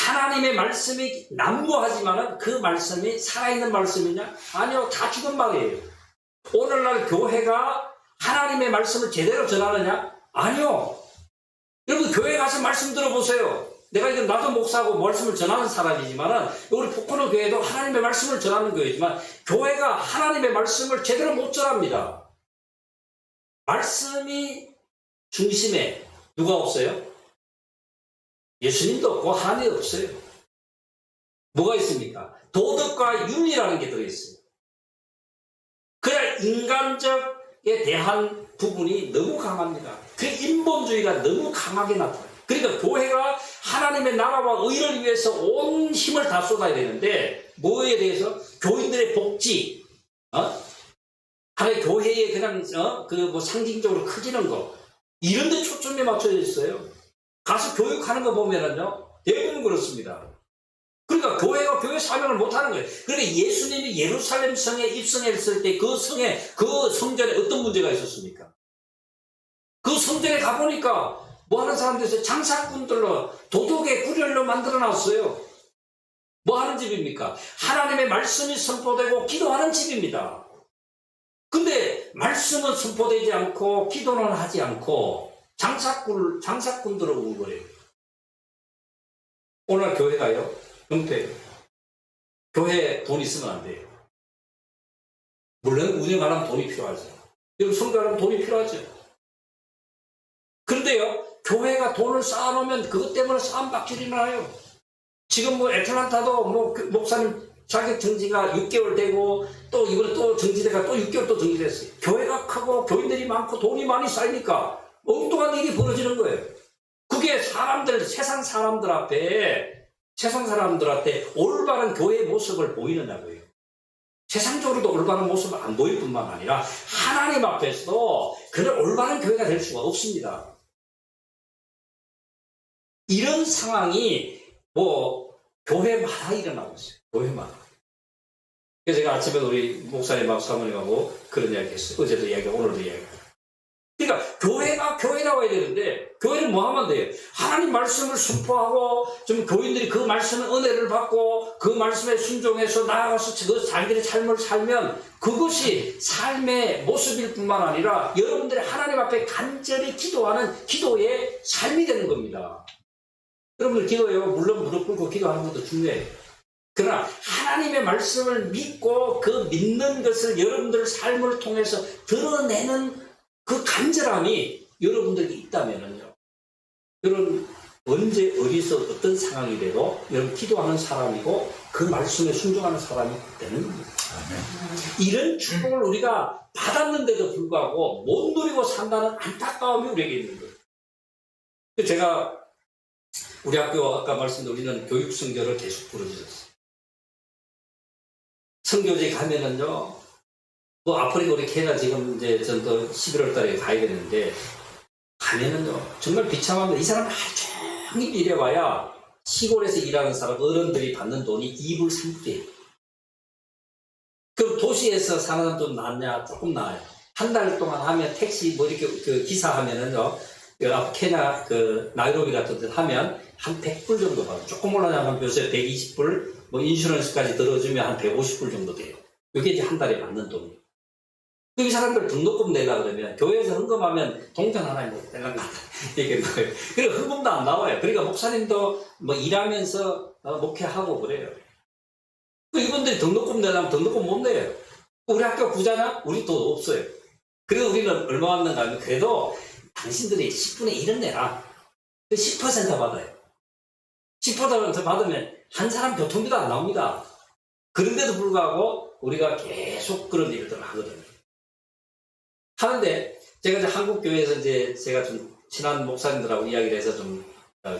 하나님의 말씀이 난무하지만은 그 말씀이 살아있는 말씀이냐? 아니요, 다 죽은 말이에요. 오늘날 교회가 하나님의 말씀을 제대로 전하느냐? 아니요. 여러분, 교회 가서 말씀 들어보세요. 내가 이건 나도 목사고 말씀을 전하는 사람이지만은 우리 포코너 교회도 하나님의 말씀을 전하는 교회지만 교회가 하나님의 말씀을 제대로 못 전합니다. 말씀이 중심에 누가 없어요? 예수님도 없고 하나님이 없어요. 뭐가 있습니까? 도덕과 윤리라는 게 들어있어요. 그냥 인간적에 대한 부분이 너무 강합니다. 그 인본주의가 너무 강하게 나타나요. 그러니까 교회가 하나님의 나라와 의를 위해서 온 힘을 다 쏟아야 되는데 뭐에 대해서? 교인들의 복지, 하나의 교회에 그냥 뭐 상징적으로 커지는 거 이런 데 초점에 맞춰져 있어요. 가서 교육하는 거 보면은요 대부분 그렇습니다. 그러니까 교회가 교회 사명을 못하는 거예요. 그러니까 예수님이 예루살렘 성에 입성했을 때 그 성전에 어떤 문제가 있었습니까? 그 성전에 가보니까 뭐 하는 사람들이 장사꾼들로 도덕의 구렬로 만들어놨어요. 뭐 하는 집입니까? 하나님의 말씀이 선포되고 기도하는 집입니다. 근데 말씀은 선포되지 않고 기도는 하지 않고 장사꾼들을 온 거예요. 오늘 교회가요, 은폐예요. 교회에 돈 있으면 안 돼요. 물론 운영하려면 돈이 필요하죠. 여러분, 선교하려면 돈이 필요하죠. 그런데요, 교회가 돈을 쌓아놓으면 그것 때문에 싸움박질이 나요. 지금 뭐 애틀란타도 뭐 목사님 자격 정지가 6개월 되고 또 이번에 또 정지돼가 또 6개월 또 정지됐어요. 교회가 크고 교인들이 많고 돈이 많이 쌓이니까 엉뚱한 일이 벌어지는 거예요. 그게 세상 사람들한테 올바른 교회의 모습을 보이느냐고요. 세상적으로도 올바른 모습을 안 보일 뿐만 아니라 하나님 앞에서도 그런 올바른 교회가 될 수가 없습니다. 이런 상황이 뭐 교회마다 일어나고 있어요. 교회마다. 그래서 제가 아침에 우리 목사님하고 사모님하고 그런 이야기 했어요. 어제도 이야기하고 오늘도 이야기하고. 그러니까 교회가 교회 나와야 되는데 교회는 뭐 하면 돼요? 하나님 말씀을 선포하고 좀 교인들이 그 말씀의 은혜를 받고 그 말씀에 순종해서 나아가서 그 자기들의 삶을 살면 그것이 삶의 모습일 뿐만 아니라 여러분들이 하나님 앞에 간절히 기도하는 기도의 삶이 되는 겁니다. 여러분들 기도해요. 물론 무릎 꿇고 기도하는 것도 중요해요. 그러나 하나님의 말씀을 믿고 그 믿는 것을 여러분들 삶을 통해서 드러내는 그 간절함이 여러분들이 있다면요. 여러분 언제 어디서 어떤 상황이 돼도 여러분 기도하는 사람이고 그 말씀에 순종하는 사람이 되는 겁니다. 이런 축복을 우리가 받았는데도 불구하고 못 누리고 산다는 안타까움이 우리에게 있는 거예요. 제가 우리 학교 아까 말씀드린 우리는 교육 선교를 계속 부르짖었어요. 선교지 가면은요, 뭐 아프리카 우리 케냐 지금 이제 전또 11월 달에 가야 되는데 가면은요 정말 비참합니다. 이 사람 하루 종일 일해봐야 시골에서 일하는 사람 어른들이 받는 돈이 2불 3불이에요. 그럼 도시에서 사는 사람 좀 낫냐? 조금 나아요. 한 달 동안 하면 택시 뭐 이렇게 그 기사 하면은요, 케냐 그 나이로비 같은 데 하면 한 100불 정도 받아요. 조금 올라가면 요새 120불, 뭐 인슈런스까지 들어주면 한 150불 정도 돼요. 이게 이제 한 달에 받는 돈이에요. 이 사람들 등록금 내려고 그러면 교회에서 헌금하면 동전 하나에 뭐 내려고 이게 뭐예요. 그리고 헌금도 안 나와요. 그러니까 목사님도 뭐 일하면서 목회하고 그래요. 이분들이 등록금 내려면 등록금 못 내요. 우리 학교 부자냐? 우리 돈 없어요. 그리고 우리는 얼마 받는가 하면 그래도 당신들이 10분의 1은 내라. 10% 받아요. 10% 받으면 한 사람 교통비도 안 나옵니다. 그런데도 불구하고 우리가 계속 그런 일들을 하거든요. 하는데 제가 이제 한국 교회에서 이제 제가 좀 친한 목사님들하고 이야기를 해서 좀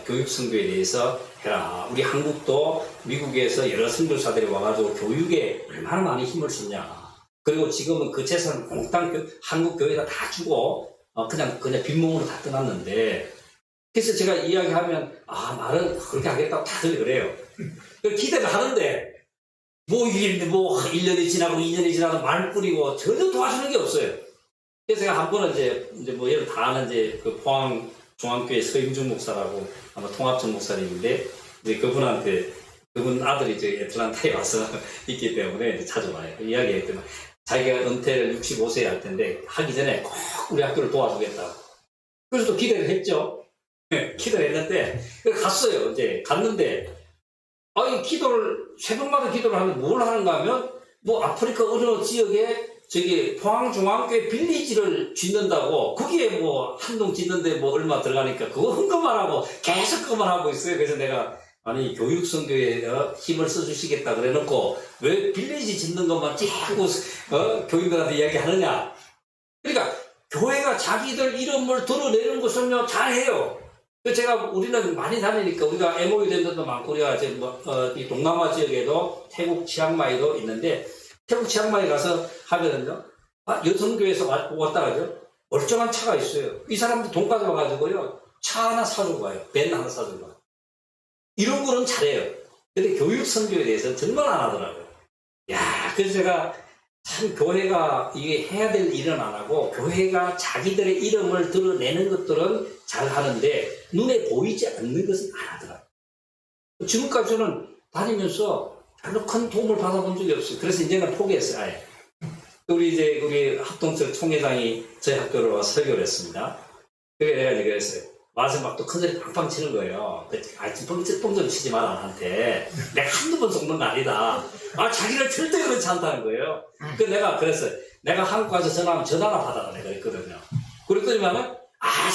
교육 선교에 대해서 해라. 우리 한국도 미국에서 여러 선교사들이 와가지고 교육에 얼마나 많이 힘을 썼냐. 그리고 지금은 그 재산을 몽땅 한국 교회에다 다 주고 그냥 빈몸으로 다 떠났는데, 그래서 제가 이야기하면 말은 그렇게 하겠다고 다들 그래요. 기대를 하는데 이게 1년이 지나고 2년이 지나고 말 뿌리고 전혀 도와주는 게 없어요. 그래서 제가 한 번은 이제 여러분 다 아는 그 포항 중앙교회 서임준 목사라고 아마 통합전 목사님인데, 이제 그분 아들이 애틀란타에 와서 있기 때문에 이제 자주 와요. 이야기했더니 자기가 은퇴를 65세에 할 텐데 하기 전에 꼭 우리 학교를 도와주겠다고. 그래서 또 기대를 했죠. 기도를 했는데 갔어요. 이제 갔는데 새벽마다 기도를 하면 뭘 하는가 하면 아프리카 어느 지역에 포항중앙교회 빌리지를 짓는다고, 거기에 한 동 짓는데 얼마 들어가니까 그거 헌금만 하고 계속 그것만 하고 있어요. 그래서 내가 아니 교육선교에 힘을 써주시겠다 그래놓고 왜 빌리지 짓는 것만 자꾸 교인들한테 이야기하느냐. 그러니까 교회가 자기들 이름을 드러내는 것은요 잘해요. 우리는 많이 다니니까 우리가 MOU 된 데도 많고, 우리가 이 동남아 지역에도 태국 치앙마이도 있는데, 태국 치앙마이 가서 하면은요, 여성교회에서 왔다 가죠. 멀쩡한 차가 있어요. 이 사람들 돈 가져와가지고요, 차 하나 사주고 가요. 밴 하나 사주고 가요. 이런 거는 잘해요. 근데 교육 선교에 대해서는 정말 안 하더라고요. 그래서 제가 참 교회가 이게 해야 될 일은 안 하고, 교회가 자기들의 이름을 드러내는 것들은 잘 하는데 눈에 보이지 않는 것은 안 하더라고요. 지금까지 저는 다니면서 별로 큰 도움을 받아본 적이 없어요. 그래서 이제는 포기했어요. 아예. 우리 합동철 총회장이 저희 학교로 와서 설교를 했습니다. 그게 내가 이제 그랬어요. 와서 막 또 큰소리 팡팡 치는 거예요. 뻥좀 치지 마, 나한테. 내가 한두 번 속는 거 아니다. 자기를 절대 그렇지 않다는 거예요. 그래서 내가 그랬어요. 내가 한국 가서 전화하면 전화나 받아라, 내가 그랬거든요. 그랬더니만은,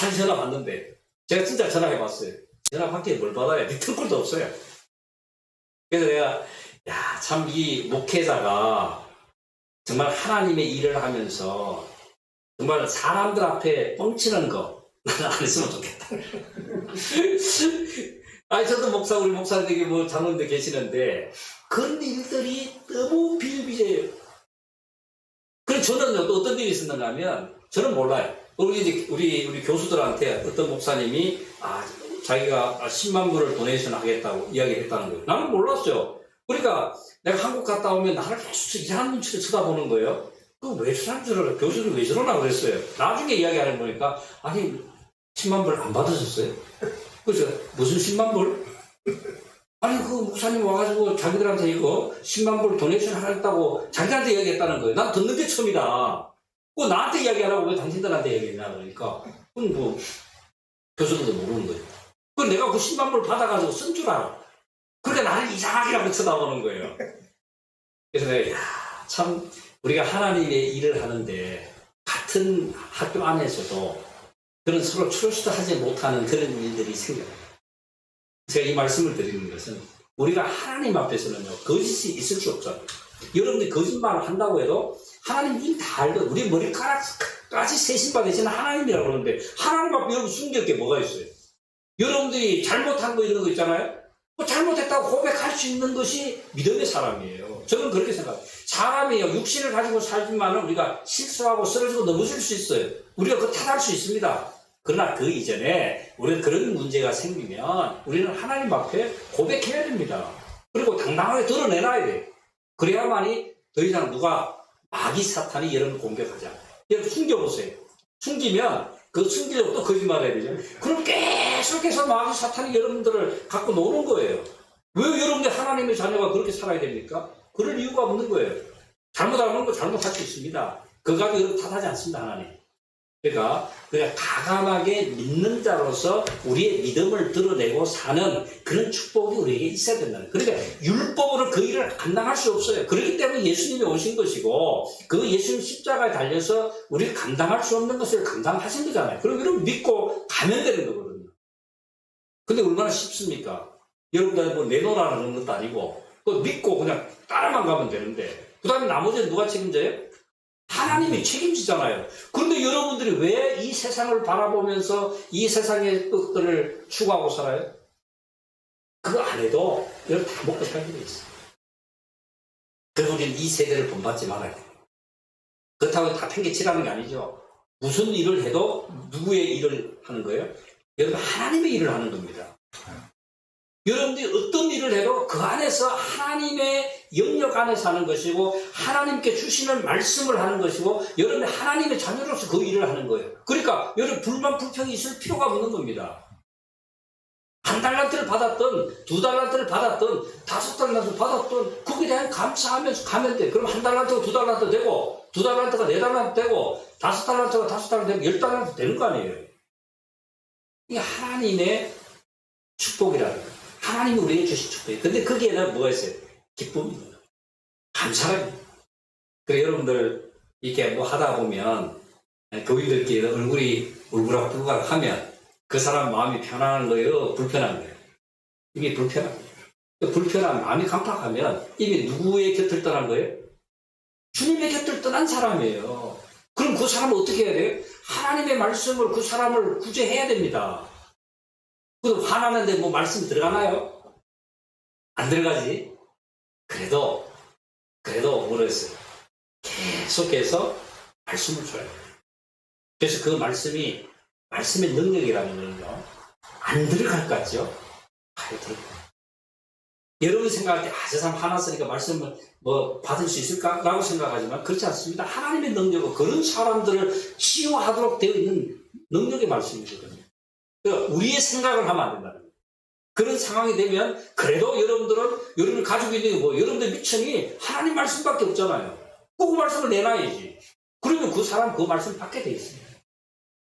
자기 전화 받는데. 제가 진짜 전화해봤어요. 전화 받기에 뭘 받아요? 밑에 꼴도 없어요. 그래서 내가, 참 이 목회자가 정말 하나님의 일을 하면서 정말 사람들 앞에 뻥치는 거, 나는 안 했으면 좋겠다. 저도 우리 목사님들이 장로님들 계시는데, 그런 일들이 너무 비일비재해요. 그래서 저는 또 어떤 일이 있었는가 하면, 저는 몰라요. 우리 교수들한테 어떤 목사님이, 자기가 10만 불을 도네이션 하겠다고 이야기를 했다는 거예요. 나는 몰랐어요. 그러니까 내가 한국 갔다 오면 나를 계속 이상한 눈치를 쳐다보는 거예요. 왜 저러나, 교수는 왜 저러나 그랬어요. 나중에 이야기하는 거니까, 10만 불 안 받으셨어요? 그래서 무슨 10만 불? 그 목사님 와가지고 자기들한테 이거 10만 불 도네이션 하겠다고 자기한테 이야기했다는 거예요. 난 듣는 게 처음이다. 나한테 이야기하라고 왜 당신들한테 얘기했냐 그러니까, 그건 교수들도 모르는 거예요. 내가 그 10만 불 받아가지고 쓴 줄 알아. 그러니까 나를 이상하게라고 쳐다보는 거예요. 그래서 내가 참 우리가 하나님의 일을 하는데 같은 학교 안에서도 그런 서로 트러스트 하지 못하는 그런 일들이 생겨요. 제가 이 말씀을 드리는 것은 우리가 하나님 앞에서는요, 거짓이 있을 수 없어요. 여러분들이 거짓말을 한다고 해도 하나님 이미 다 알고, 우리 머리카락까지 세신받으시는 하나님이라고 그러는데, 하나님 앞에 여러분 숨길 게 뭐가 있어요? 여러분들이 잘못한 거 이런 거 있잖아요? 잘못했다고 고백할 수 있는 것이 믿음의 사람이에요. 저는 그렇게 생각해요. 사람이요, 육신을 가지고 살지만은 우리가 실수하고 쓰러지고 넘어질 수 있어요. 우리가 그거 탓할 수 있습니다. 그러나 그 이전에 우리는 그런 문제가 생기면 우리는 하나님 앞에 고백해야 됩니다. 그리고 당당하게 드러내놔야 돼요. 그래야만이 더 이상 누가 마귀 사탄이 여러분을 공격하지 않아요. 여러분 숨겨보세요. 숨기면 그 숨기려고 또 거짓말해야 되죠. 그럼 계속해서 마귀 사탄이 여러분들을 갖고 노는 거예요. 왜 여러분들 하나님의 자녀가 그렇게 살아야 됩니까? 그럴 이유가 없는 거예요. 잘못하는 거 잘못할 수 있습니다. 그거 가지고 여러분 탓하지 않습니다, 하나님. 그러니까 가감하게 믿는 자로서 우리의 믿음을 드러내고 사는 그런 축복이 우리에게 있어야 된다는 거예요. 그러니까 율법으로 그 일을 감당할 수 없어요. 그렇기 때문에 예수님이 오신 것이고, 그 예수님 십자가에 달려서 우리가 감당할 수 없는 것을 감당하신 거잖아요. 그럼 여러분 믿고 가면 되는 거거든요. 근데 얼마나 쉽습니까? 여러분들 내놓으라는 것도 아니고, 믿고 그냥 따라만 가면 되는데, 그 다음에 나머지는 누가 책임져요? 하나님이 책임지잖아요. 그런데 여러분들이 왜 이 세상을 바라보면서 이 세상의 것들을 추구하고 살아요? 그거 안 해도 여러분 다 먹고 살게 돼 있어요. 그래서 우리는 이 세대를 본받지 말아야 돼요. 그렇다고 다 팽개치라는 게 아니죠. 무슨 일을 해도 누구의 일을 하는 거예요? 여러분 하나님의 일을 하는 겁니다. 여러분들이 어떤 일을 해도 그 안에서 하나님의 영역 안에서 하는 것이고 하나님께 주시는 말씀을 하는 것이고 여러분이 하나님의 자녀로서 그 일을 하는 거예요. 그러니까 여러분 불만 불평이 있을 필요가 없는 겁니다. 한 달란트를 받았던 2달란트를 받았던 5달란트를 받았던 거기에 대한 감사하면서 가면 돼. 그럼 1달란트가 2달란트 되고 2달란트가 4달란트 되고 5달란트가 5달란트 되고 10달란트 되는 거 아니에요. 이게 하나님의 축복이라는 거예요. 하나님이 우리에게 주신 축복이에요. 근데 거기에는 뭐가 있어요? 기쁨입니다. 감사합니다. 그래 여러분들 이렇게 뭐 하다 보면 교인들끼리 얼굴이 울그락불그락 하면 그 사람 마음이 편안한 거예요? 불편한 거예요? 이게 불편한 거예요. 불편한 마음이 강팍하면 이미 누구의 곁을 떠난 거예요? 주님의 곁을 떠난 사람이에요. 그럼 그 사람은 어떻게 해야 돼요? 하나님의 말씀을 그 사람을 구제해야 됩니다. 그럼 화나는데 뭐 말씀이 들어가나요? 안 들어가지? 그래도 모르겠어요. 계속해서 말씀을 줘요. 그래서 그 말씀이 말씀의 능력이라는 거는요, 안 들어갈 것 같죠? 아예 들어가요. 여러분 생각할 때, 저 사람 화났으니까 말씀을 뭐 받을 수 있을까? 라고 생각하지만 그렇지 않습니다. 하나님의 능력은 그런 사람들을 치유하도록 되어 있는 능력의 말씀이거든요. 그러니까 우리의 생각을 하면 안 된다는 거예요. 그런 상황이 되면 그래도 여러분이 가지고 있는 게 뭐 여러분들 미천이 하나님 말씀밖에 없잖아요. 그 말씀을 내놔야지. 그러면 그 사람 그 말씀 받게 돼 있습니다.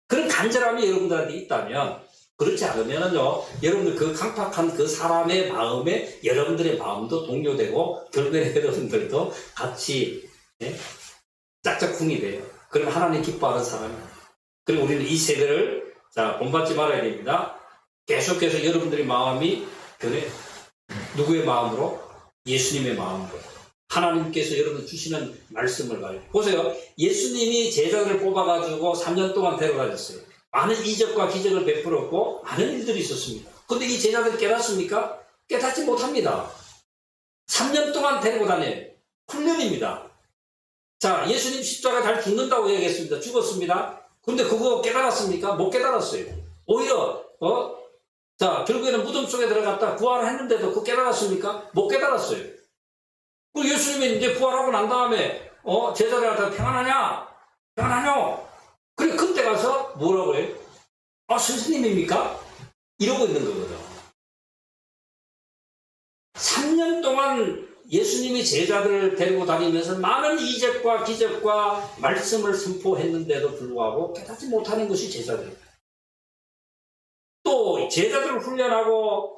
그런 간절함이 여러분들한테 있다면, 그렇지 않으면요, 여러분들 그 강팍한 그 사람의 마음에 여러분들의 마음도 동요되고 결국에 여러분들도 같이 짝짝쿵이 돼요. 그럼 하나님 기뻐하는 사람이에요. 그리고 우리는 이 세대를 본받지 말아야 됩니다. 계속해서 여러분들의 마음이 변해요. 누구의 마음으로? 예수님의 마음으로. 하나님께서 여러분 주시는 말씀을 가지고. 보세요. 예수님이 제자들을 뽑아가지고 3년 동안 데려다녔어요. 많은 이적과 기적을 베풀었고 많은 일들이 있었습니다. 그런데 이 제자들이 깨닫습니까? 깨닫지 못합니다. 3년 동안 데리고 다녀요. 훈련입니다. 자, 예수님 십자가 잘 죽는다고 얘기했습니다. 죽었습니다. 근데 그거 깨달았습니까? 못 깨달았어요. 오히려 결국에는 무덤 속에 들어갔다 부활을 했는데도 그거 깨달았습니까? 못 깨달았어요. 그리고 예수님이 이제 부활하고 난 다음에 제자들한테 평안하냐? 평안하냐? 그래 그때 가서 뭐라고 해요? 선생님입니까? 이러고 있는 거거든. 3년 동안 예수님이 제자들을 데리고 다니면서 많은 이적과 기적과 말씀을 선포했는데도 불구하고 깨닫지 못하는 것이 제자들입니다. 또 제자들을 훈련하고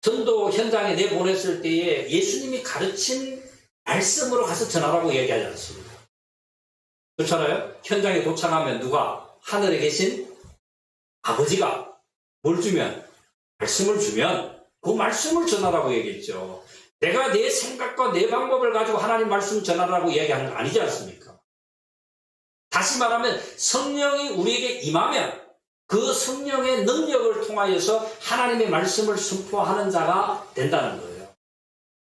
전도 현장에 내보냈을 때에 예수님이 가르친 말씀으로 가서 전하라고 얘기하지 않습니다. 그렇잖아요? 현장에 도착하면 누가? 하늘에 계신 아버지가 뭘 주면? 말씀을 주면 그 말씀을 전하라고 얘기했죠. 내가 내 생각과 내 방법을 가지고 하나님 말씀을 전하라고 얘기하는 거 아니지 않습니까? 다시 말하면 성령이 우리에게 임하면 그 성령의 능력을 통하여서 하나님의 말씀을 선포하는 자가 된다는 거예요.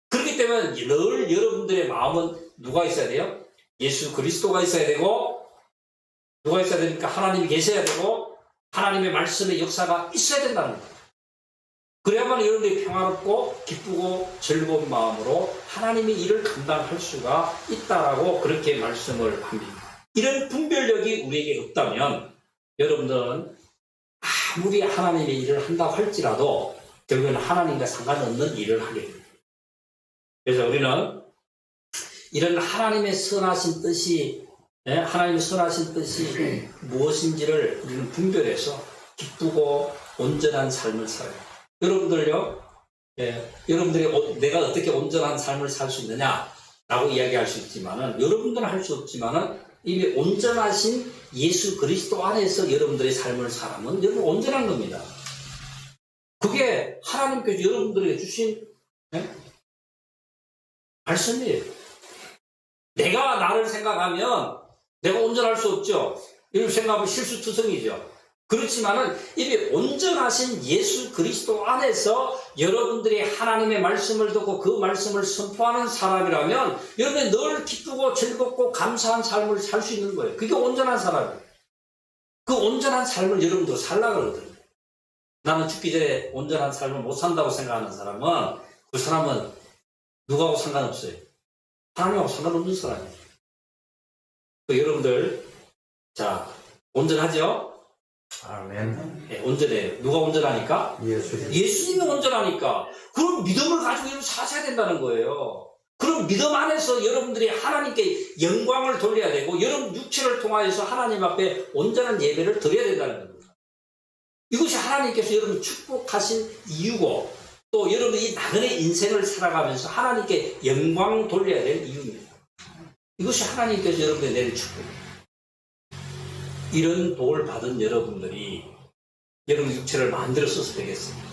그렇기 때문에 늘 여러분들의 마음은 누가 있어야 돼요? 예수 그리스도가 있어야 되고, 누가 있어야 되니까 하나님이 계셔야 되고, 하나님의 말씀의 역사가 있어야 된다는 거예요. 그래야만 여러분들이 평화롭고 기쁘고 즐거운 마음으로 하나님의 일을 감당할 수가 있다라고 그렇게 말씀을 합니다. 이런 분별력이 우리에게 없다면 여러분들은 아무리 하나님의 일을 한다고 할지라도 결국에는 하나님과 상관없는 일을 하게 됩니다. 그래서 우리는 이런 하나님의 선하신 뜻이 무엇인지를 우리는 분별해서 기쁘고 온전한 삶을 살아요. 여러분들요, 여러분들이 내가 어떻게 온전한 삶을 살 수 있느냐라고 이야기할 수 있지만은, 여러분들은 할 수 없지만은, 이미 온전하신 예수 그리스도 안에서 여러분들의 삶을 살아면 여러분 온전한 겁니다. 그게 하나님께서 여러분들에게 주신 말씀이에요. 내가 나를 생각하면 내가 온전할 수 없죠. 이런 생각은 실수투성이죠. 그렇지만은 이미 온전하신 예수 그리스도 안에서 여러분들이 하나님의 말씀을 듣고 그 말씀을 선포하는 사람이라면 여러분이 늘 기쁘고 즐겁고 감사한 삶을 살 수 있는 거예요. 그게 온전한 사람이에요. 그 온전한 삶을 여러분도 살라 그러거든요. 나는 죽기 전에 온전한 삶을 못 산다고 생각하는 사람은 그 사람은 누구하고 상관없어요. 하나님하고 상관없는 사람이에요. 여러분들, 자, 온전하죠? 아멘. 네, 온전해요. 누가 온전하니까? 예수님이 온전하니까. 그런 믿음을 가지고 여러분 사셔야 된다는 거예요. 그런 믿음 안에서 여러분들이 하나님께 영광을 돌려야 되고, 여러분 육체를 통하여서 하나님 앞에 온전한 예배를 드려야 된다는 겁니다. 이것이 하나님께서 여러분 축복하신 이유고, 또 여러분이 나그네 인생을 살아가면서 하나님께 영광 돌려야 될 이유입니다. 이것이 하나님께서 여러분에게 내린 축복입니다. 이런 복을 받은 여러분들이 여러분 육체를 만들어 써서 되겠습니다.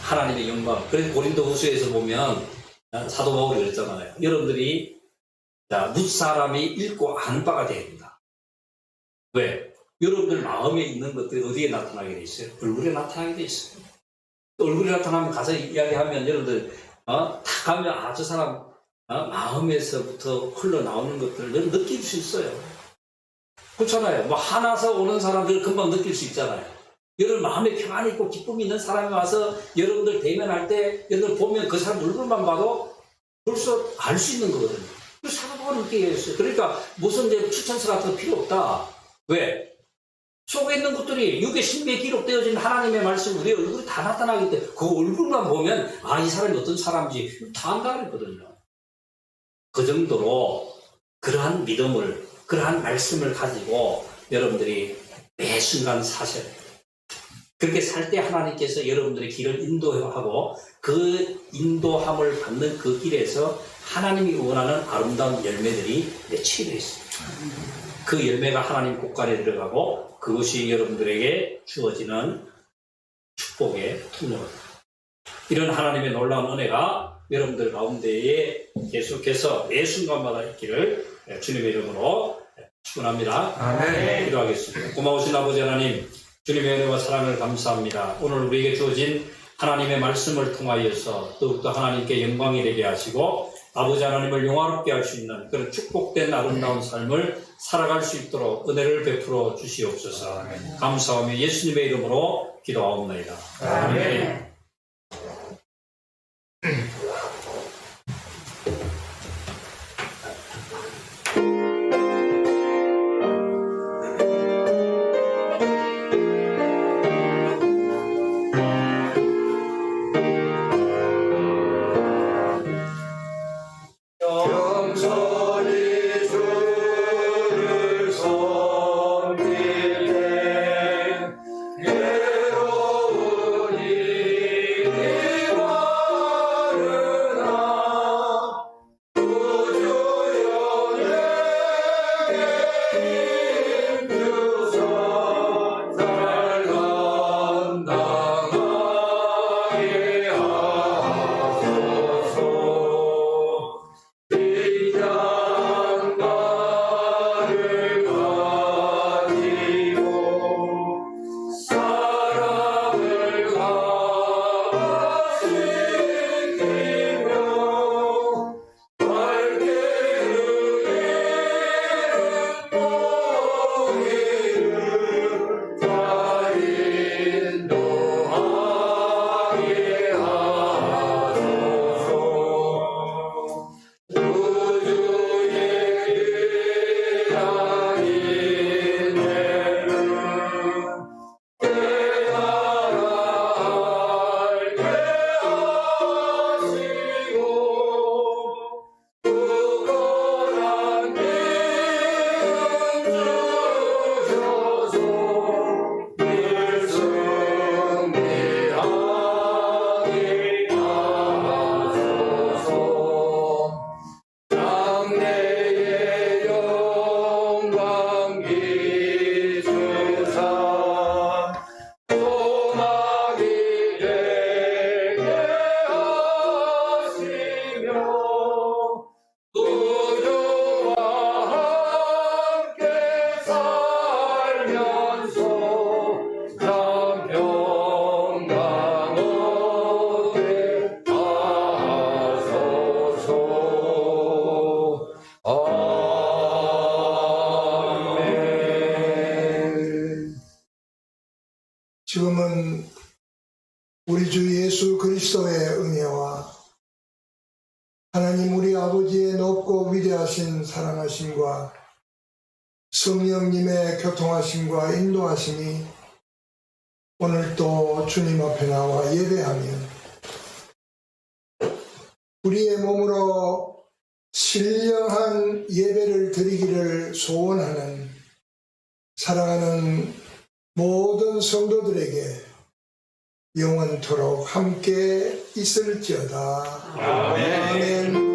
하나님의 영광. 그래서 고린도후서에서 보면 사도 바울이 그랬잖아요. 여러분들이 뭇사람이 읽고 아는 바가 돼야 된다. 왜? 여러분들 마음에 있는 것들이 어디에 나타나게 돼 있어요? 얼굴에 나타나게 돼 있어요. 또 얼굴에 나타나면 가서 이야기하면 여러분들 다 가면 저 사람 마음에서부터 흘러나오는 것들을 여러분 느낄 수 있어요. 그렇잖아요. 뭐 화나서 오는 사람들 금방 느낄 수 있잖아요. 여러분 마음에 평안이 있고 기쁨이 있는 사람이 와서 여러분들 대면할 때 여러분들 보면 그 사람 얼굴만 봐도 벌써 알 수 있는 거거든요. 그래서 사도 바울은 그렇게 얘기했어요. 그러니까 무슨 이제 추천서 같은 거 필요 없다. 왜? 속에 있는 것들이 육의 신비에 기록되어진 하나님의 말씀 우리 얼굴이 다 나타나기 때문에 그 얼굴만 보면 이 사람이 어떤 사람인지 다 안다고 했거든요. 그 정도로 그러한 믿음을 그러한 말씀을 가지고 여러분들이 매 순간 사셔야 돼요. 그렇게 살 때 하나님께서 여러분들의 길을 인도하고 그 인도함을 받는 그 길에서 하나님이 원하는 아름다운 열매들이 맺히게 있습니다. 그 열매가 하나님 곳간에 들어가고 그것이 여러분들에게 주어지는 축복의 통로입니다. 이런 하나님의 놀라운 은혜가 여러분들 가운데에 계속해서 매 순간마다 있기를 주님의 이름으로 축원합니다. 아멘. 기도하겠습니다. 고마우신 아버지 하나님, 주님의 은혜와 사랑을 감사합니다. 오늘 우리에게 주어진 하나님의 말씀을 통하여서 더욱더 하나님께 영광이 되게 하시고 아버지 하나님을 영화롭게 할 수 있는 그런 축복된 아름다운 삶을 살아갈 수 있도록 은혜를 베풀어 주시옵소서. 감사하며 예수님의 이름으로 기도하옵나이다. 아멘. 겸손히 주를 섬길 때 괴로운 일 지금은 우리 주 예수 그리스도의 은혜와 하나님 우리 아버지의 높고 위대하신 사랑하심과 성령님의 교통하심과 인도하심이 오늘 또 주님 앞에 나와 예배하며 우리의 몸으로 신령한 예배를 드리기를 소원하는 사랑하는 모든 성도들에게 영원토록 함께 있을지어다. 아멘.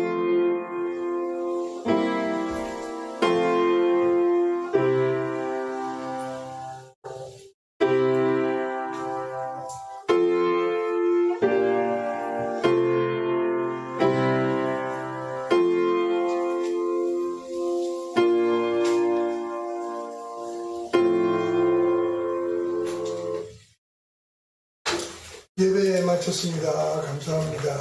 예배 마쳤습니다. 감사합니다.